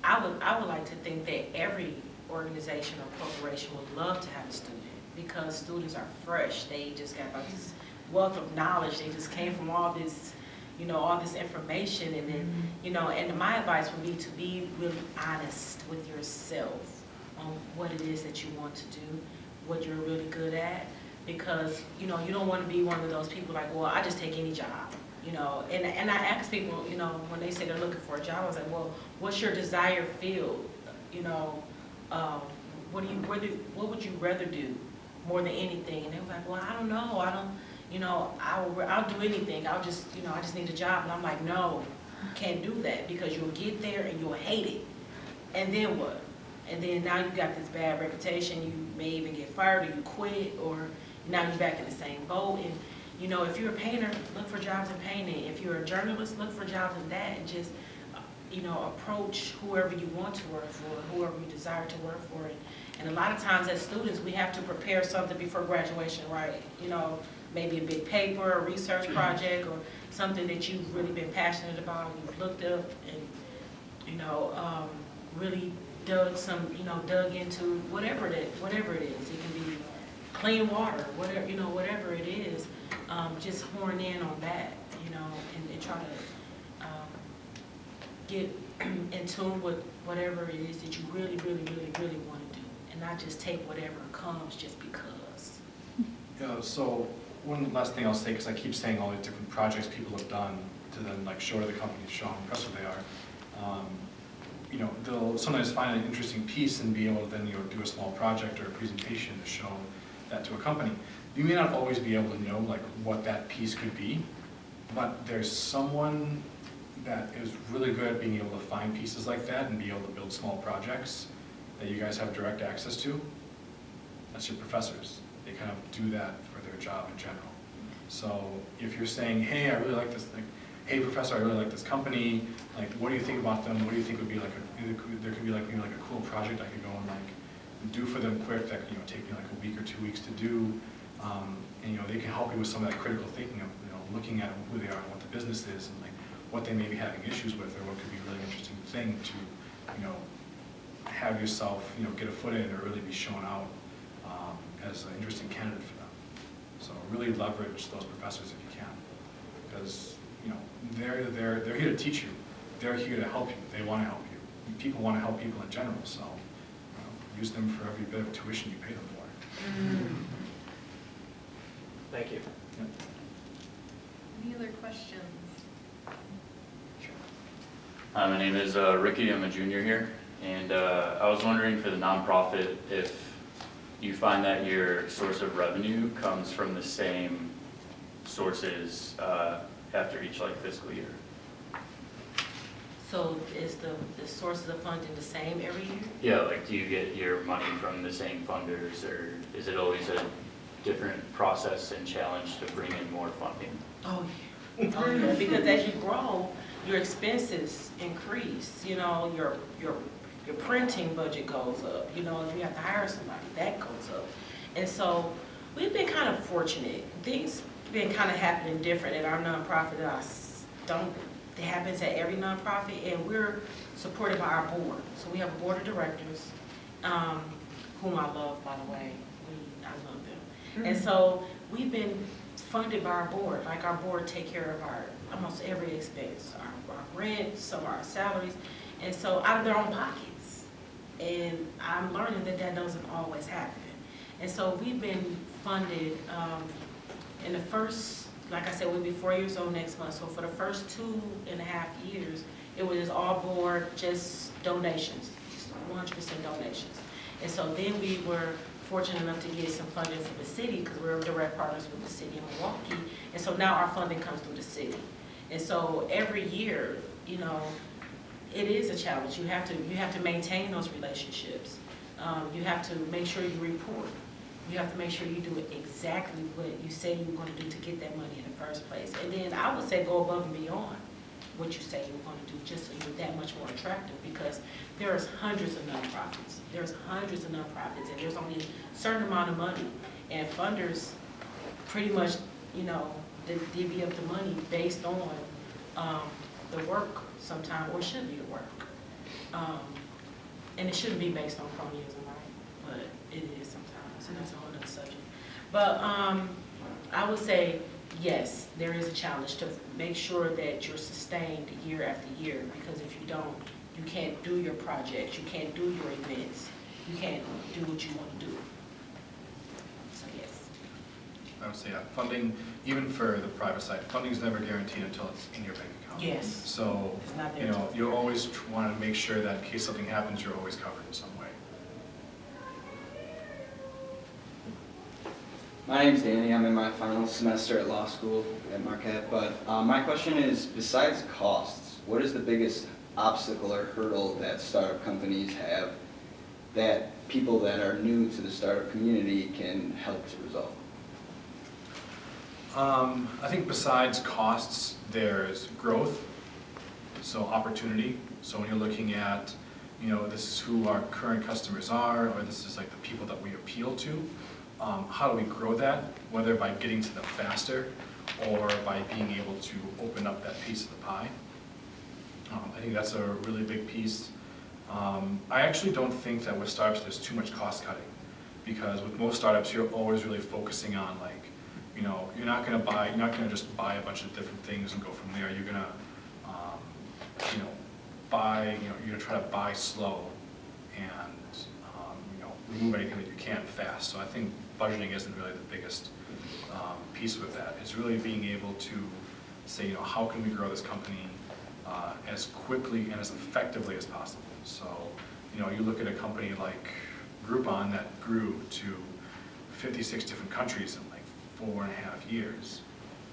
Speaker 2: I would like to think that every organization or corporation would love to have a student, because students are fresh. They just got like this wealth of knowledge. They just came from all this, all this information, and then, and my advice would be to be really honest with yourself on what it is that you want to do, what you're really good at, because, you don't want to be one of those people like, well, I just take any job, and I ask people, when they say they're looking for a job, I was like, well, what's your desired field? What would you rather do more than anything? And they were like, well, I don't know, I'll do anything. I just need a job. And I'm like, no, you can't do that, because you'll get there and you'll hate it. And then what? And then now you got this bad reputation. You may even get fired, or you quit, or now you're back in the same boat. And if you're a painter, look for jobs in painting. If you're a journalist, look for jobs in that, and just approach whoever you want to work for, whoever you desire to work for. And a lot of times as students, we have to prepare something before graduation, right? Maybe a big paper, a research project, or something that you've really been passionate about, you've looked up and, really dug into whatever it is. It can be clean water, whatever it is. Just horn in on that, and try to get in tune with whatever it is that you really, really, really, really want to do, and not just take whatever comes just because.
Speaker 3: Yeah, so one last thing I'll say, because I keep saying all the different projects people have done to then like show to the company, show how impressive they are. They'll sometimes find an interesting piece and be able to then do a small project or a presentation to show that to a company. You may not always be able to know like what that piece could be, but there's someone that is really good at being able to find pieces like that and be able to build small projects that you guys have direct access to. That's your professors. They kind of do that for their job in general. So if you're saying, hey, I really like this thing, hey professor, I really like this company, like what do you think about them? What do you think would be like there could be like maybe like a cool project I could go and like do for them quick that could take me like a week or 2 weeks to do, and they can help you with some of that critical thinking of looking at who they are and what the business is and like what they may be having issues with, or what could be a really interesting thing to have yourself get a foot in or really be shown out as an interesting candidate for them. So really leverage those professors if you can, because they're here to teach you. They're here to help you. They want to help you. People want to help people in general, so use them for every bit of tuition you pay them for.
Speaker 4: Thank you.
Speaker 3: Yep.
Speaker 1: Any other questions?
Speaker 5: Hi, my name is Ricky. I'm a junior here, and I was wondering for the nonprofit if you find that your source of revenue comes from the same sources after each fiscal year.
Speaker 2: So is the sources of funding the same every year?
Speaker 5: Yeah, do you get your money from the same funders, or is it always a different process and challenge to bring in more funding?
Speaker 2: Oh yeah, because as you grow, your expenses increase. Your printing budget goes up. If you have to hire somebody, that goes up. And so we've been kind of fortunate. Things been kind of happening different at our nonprofit. It happens at every nonprofit, and we're supported by our board. So we have a board of directors, whom I love, by the way. I love them. And so we've been funded by our board. Like our board take care of our almost every expense, our rent, some of our salaries, and so out of their own pockets. And I'm learning that doesn't always happen. And so we've been funded in the first like I said, we'll be 4 years old next month. So for the first 2.5 years, it was all board, just donations, just 100% donations. And so then we were fortunate enough to get some funding from the city because we're direct partners with the city of Milwaukee. And so now our funding comes through the city. And so every year, you know, it is a challenge. You have to maintain those relationships. You have to make sure you report. You have to make sure you do exactly what you say you're going to do to get that money in the first place. And then I would say go above and beyond what you say you're going to do, just so you're that much more attractive, because there's hundreds of nonprofits. There's hundreds of nonprofits, and there's only a certain amount of money. And funders pretty much, you know, they divvy up the money based on the work sometimes, or should be the work. And it shouldn't be based on cronyism, right? But it is sometimes, and that's a whole other subject. But I would say, yes, there is a challenge to make sure that you're sustained year after year, because if you don't, you can't do your projects, you can't do your events, you can't do what you want to do. So yes.
Speaker 3: I would say, funding, even for the private side, funding is never guaranteed until it's in your bank account.
Speaker 2: Yes.
Speaker 3: So,
Speaker 2: It's not there
Speaker 3: you know,
Speaker 2: till-
Speaker 3: you always want to make sure that in case something happens, you're always covered in some way.
Speaker 6: My name's Danny. I'm in my final semester at law school at Marquette. But my question is, besides costs, what is the biggest obstacle or hurdle that startup companies have that people that are new to the startup community can help to resolve?
Speaker 3: I think besides costs, there's growth, so opportunity. So when you're looking at, you know, this is who our current customers are, or this is like the people that we appeal to, how do we grow that, whether by getting to them faster or by being able to open up that piece of the pie. I think that's a really big piece. I actually don't think that with startups there's too much cost cutting, because with most startups you're always really focusing on, like, you know, you're not going to just buy a bunch of different things and go from there. You're going to, you know, you're going to try to buy slow and, you know, remove anything that you can fast. So I think budgeting isn't really the biggest piece with that. It's really being able to say, you know, how can we grow this company as quickly and as effectively as possible. So, you know, you look at a company like Groupon that grew to 56 different countries in like 4.5 years.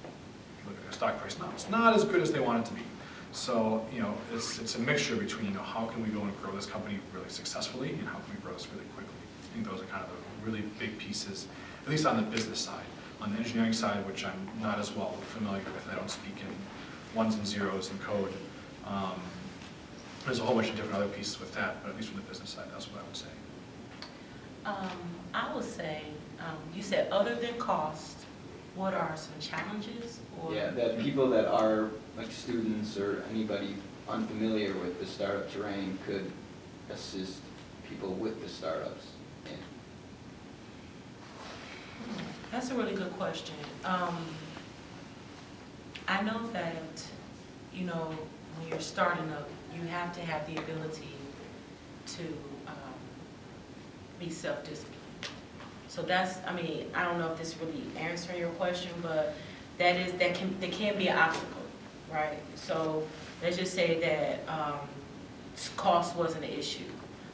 Speaker 3: If you look at their stock price now, it's not as good as they want it to be. So, you know, it's a mixture between, you know, how can we go and grow this company really successfully, and how can we grow this really quickly. I think those are kind of the really big pieces, at least on the business side. On the engineering side, which I'm not as well familiar with, I don't speak in ones and zeros and code. There's a whole bunch of different other pieces with that, but at least from the business side, that's what I would say.
Speaker 2: I would say, you said other than cost, what are some challenges? Or
Speaker 6: Yeah, that people that are like students or anybody unfamiliar with the startup terrain could assist people with the startups in.
Speaker 2: That's a really good question. I know that, you know, when you're starting up, you have to have the ability to be self-disciplined. So that's, I mean, I don't know if this really answering your question, but that can be an obstacle, right? So let's just say that cost wasn't an issue.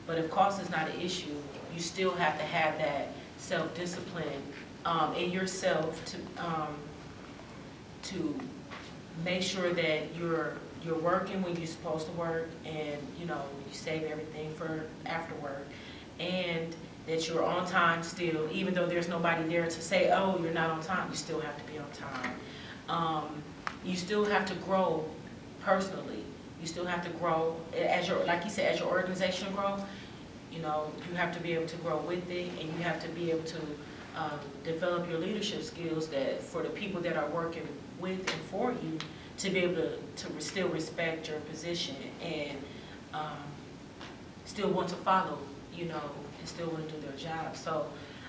Speaker 2: But if cost is not an issue, you still have to have that self-discipline in yourself to make sure that you're working when you're supposed to work, and you know, you save everything for after work, and that you're on time still, even though there's nobody there to say, oh, you're not on time. You still have to be on time. You still have to grow personally. You still have to grow as your, like you said, as your organization grows. You know, you have to be able to grow with it, and you have to be able to develop your leadership skills that for the people that are working with and for you, to be able to still respect your position and still want to follow, you know, and still want to do their job. So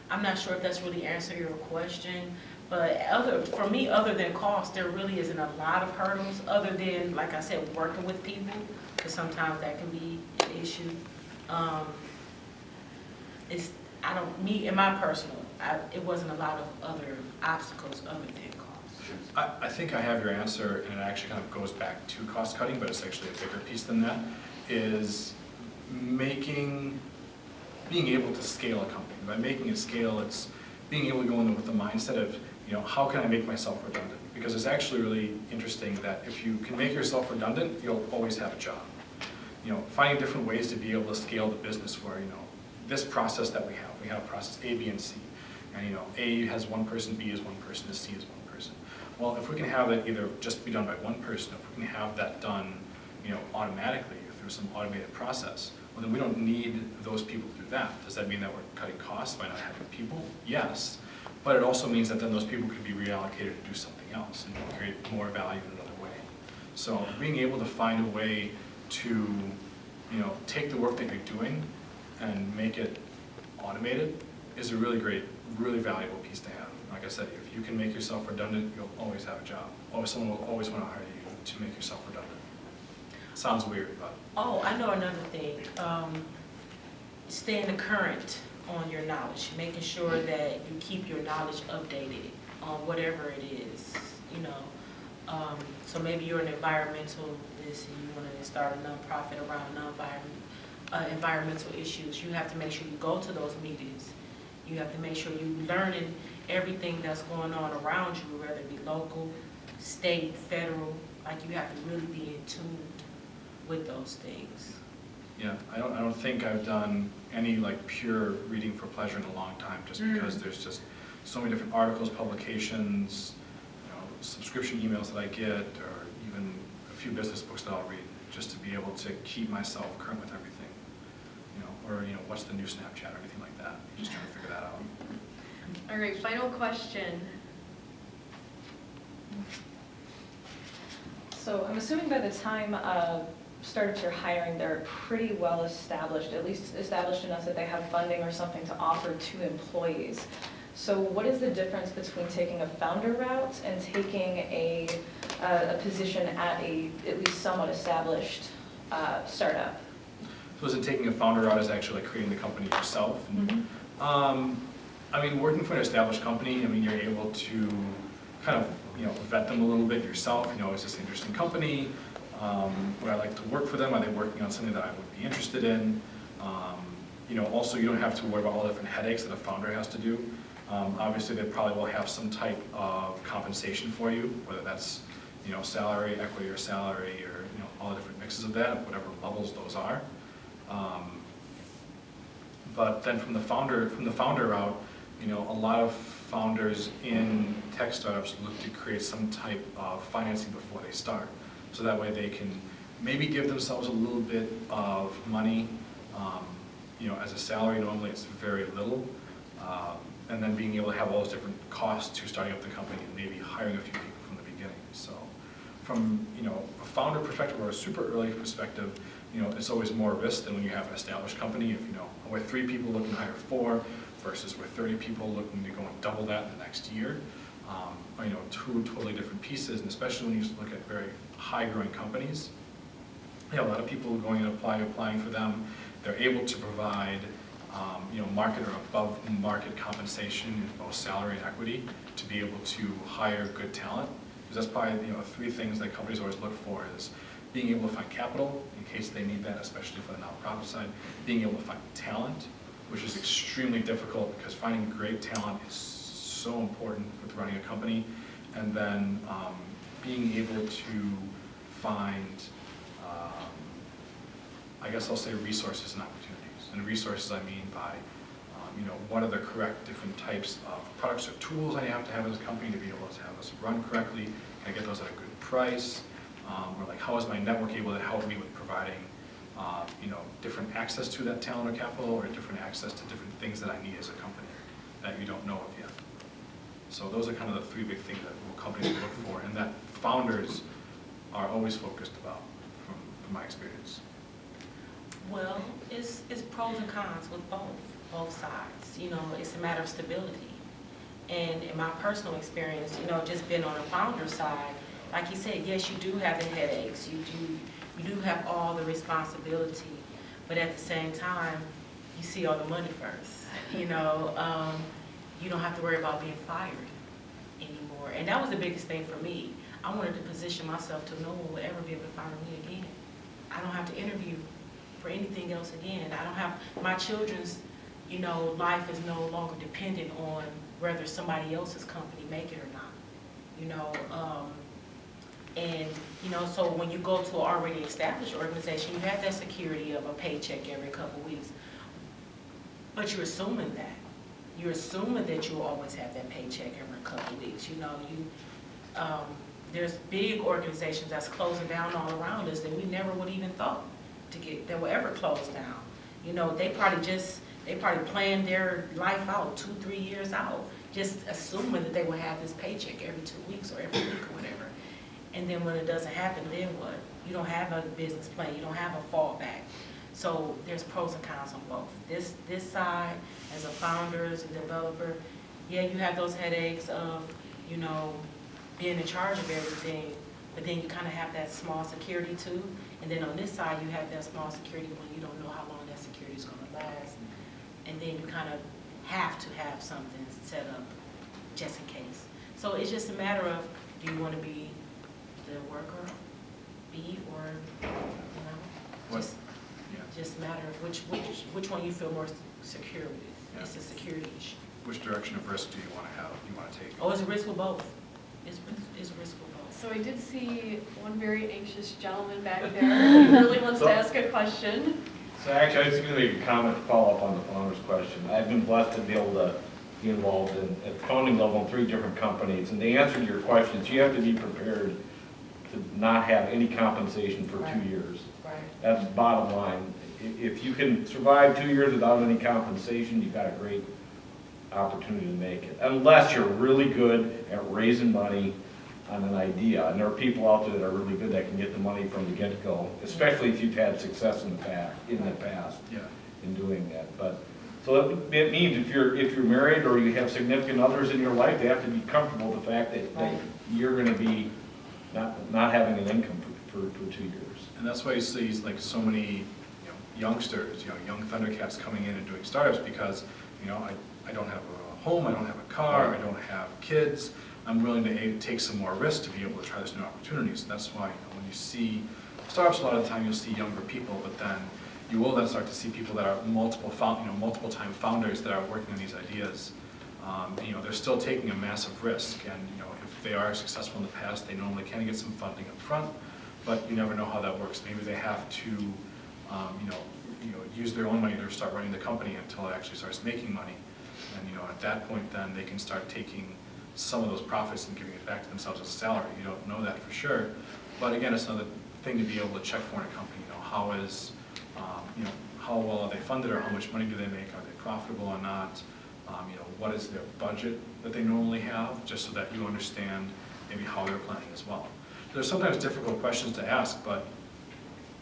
Speaker 2: I'm not sure if that's really answering your question, but for me, other than cost, there really isn't a lot of hurdles other than, like I said, working with people, because sometimes that can be an issue. In my personal, it wasn't a lot of other obstacles other than cost.
Speaker 3: I think I have your answer, and it actually kind of goes back to cost cutting, but it's actually a bigger piece than that, is being able to scale a company. By making it scale, it's being able to go in with the mindset of, how can I make myself redundant? Because it's actually really interesting that if you can make yourself redundant, you'll always have a job. Finding different ways to be able to scale the business where, this process that we have process A, B, and C. And A has one person, B is one person, and C is one person. Well, if we can have that either just be done by one person, if we can have that done, automatically through some automated process, well, then we don't need those people to do that. Does that mean that we're cutting costs by not having people? Yes, but it also means that then those people could be reallocated to do something else and create more value in another way. So being able to find a way to, take the work that you're doing and make it automated is a really great, really valuable piece to have. Like I said, if you can make yourself redundant, you'll always have a job. Someone will always want to hire you to make yourself redundant. Sounds weird, but.
Speaker 2: Oh, I know another thing. Staying current on your knowledge, making sure that you keep your knowledge updated on whatever it is, So maybe you're an environmentalist and you want to start a nonprofit around environmental issues. You have to make sure you go to those meetings. You have to make sure you're learning everything that's going on around you, whether it be local, state, federal. Like you have to really be in tune with those things.
Speaker 3: Yeah, I don't think I've done any pure reading for pleasure in a long time, just because there's just so many different articles, publications, subscription emails that I get, or even a few business books that I'll read, just to be able to keep myself current with everything. Or what's the new Snapchat or anything like that. You're just trying to figure that out.
Speaker 1: All right, final question.
Speaker 7: So I'm assuming by the time startups are hiring, they're pretty well established, at least established enough that they have funding or something to offer to employees. So what is the difference between taking a founder route and taking a position at at least somewhat established startup?
Speaker 3: So is it taking a founder route is actually creating the company yourself? And, working for an established company, you're able to kind of, vet them a little bit yourself. Is this an interesting company? Would I like to work for them? Are they working on something that I would be interested in? Also you don't have to worry about all the different headaches that a founder has to do. Obviously they probably will have some type of compensation for you, whether that's, salary, equity or salary, or, all the different mixes of that, whatever levels those are. But then from the founder route, a lot of founders in tech startups look to create some type of financing before they start. So that way they can maybe give themselves a little bit of money, as a salary. Normally it's very little. And then being able to have all those different costs to starting up the company and maybe hiring a few people from the beginning. So from, a founder perspective or a super early perspective, it's always more risk than when you have an established company. If, with 3 people looking to hire 4 versus with 30 people looking to go and double that in the next year. 2 totally different pieces, and especially when you look at very high-growing companies. A lot of people going and applying for them. They're able to provide, market or above market compensation in both salary and equity to be able to hire good talent. Because that's probably 3 things that companies always look for is being able to find capital in case they need that, especially for the nonprofit side. Being able to find talent, which is extremely difficult because finding great talent is so important with running a company. And then being able to find, I guess I'll say resources and opportunities. And resources I mean by, what are the correct different types of products or tools I have to have as a company to be able to have us run correctly? Can I get those at a good price? Or how is my network able to help me with providing, different access to that talent or capital, or different access to different things that I need as a company that you don't know of yet. So those are kind of the 3 big things that companies look for, and that founders are always focused about, from my experience.
Speaker 2: Well, it's pros and cons with both sides. It's a matter of stability. And in my personal experience, just being on the founder side, like you said, yes, you do have the headaches, you do have all the responsibility, but at the same time, you see all the money first. You don't have to worry about being fired. anymore. And that was the biggest thing for me. I wanted to position myself to no one would ever be able to fire me again. I don't have to interview for anything else again. I don't have, my children's, you know, life is no longer dependent on whether somebody else's company make it or not, you know. And, you know, so when you go to an already established organization, you have that security of a paycheck every couple weeks. But you're assuming that. You're assuming that you'll always have that paycheck every couple weeks. You know, there's big organizations that's closing down all around us that we never would even thought that will ever close down. You know, they probably planned their life out 2-3 years out, just assuming that they will have this paycheck every 2 weeks or every week or whatever. And then when it doesn't happen, then what? You don't have a business plan. You don't have a fallback. So there's pros and cons on both. This side, as a founder, as a developer, yeah, you have those headaches of, you know, being in charge of everything, but then you kind of have that small security too. And then on this side, you have that small security when you don't know how long that security is going to last. And then you kind of have to have something set up just in case. So it's just a matter of, do you want to be the worker, bee, or, you know, just a matter of which one you feel more secure with.
Speaker 3: Yeah.
Speaker 2: It's a security issue.
Speaker 3: Which direction of risk do you want to have, you want to take?
Speaker 2: Oh, it's a risk with both. It's a risk with both.
Speaker 1: So I did see one very anxious gentleman back there who really wants to ask a question.
Speaker 8: So actually, I was going to make a comment to follow up on the founder's question. I've been blessed to be able to be involved at the founding level in 3 different companies. And the answer to your questions, you have to be prepared to not have any compensation for 2 years.
Speaker 2: Right.
Speaker 8: That's the bottom line. If you can survive 2 years without any compensation, you've got a great opportunity to make it. Unless you're really good at raising money on an idea. And there are people out there that are really good that can get the money from the get-go, especially if you've had success in the past
Speaker 3: Yeah.
Speaker 8: in doing that. But so it means if you're married or you have significant others in your life, they have to be comfortable with the fact that you're going to be not having an income for 2 years.
Speaker 3: And that's why you see like so many youngsters, young Thundercats coming in and doing startups because, I don't have a home, I don't have a car, I don't have kids. I'm willing to take some more risk to be able to try this new opportunities. That's why when you see startups, a lot of the time you'll see younger people, but then you will then start to see people that are multiple time founders that are working on these ideas. They're still taking a massive risk, and if they are successful in the past, they normally can get some funding up front, but you never know how that works. Maybe they have to, use their own money to start running the company until it actually starts making money, and at that point, then they can start taking some of those profits and giving it back to themselves as a salary. You don't know that for sure, but again, it's another thing to be able to check for in a company. How well are they funded, or how much money do they make? Are they profitable or not? What is their budget that they normally have, just so that you understand maybe how they're planning as well. There's sometimes difficult questions to ask, but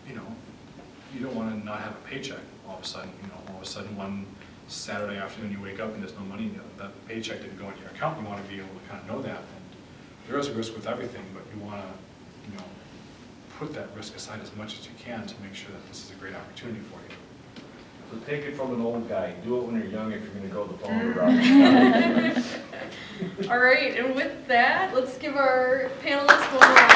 Speaker 3: you don't want to not have a paycheck all of a sudden. All of a sudden one Saturday afternoon you wake up and there's no money, that paycheck didn't go into your account. You want to be able to kind of know that. And there is a risk with everything, but you want to, put that risk aside as much as you can to make sure that this is a great opportunity for you.
Speaker 8: So take it from an old guy. Do it when you're young if you're going to go the founder route.
Speaker 1: All right, and with that, let's give our panelists one more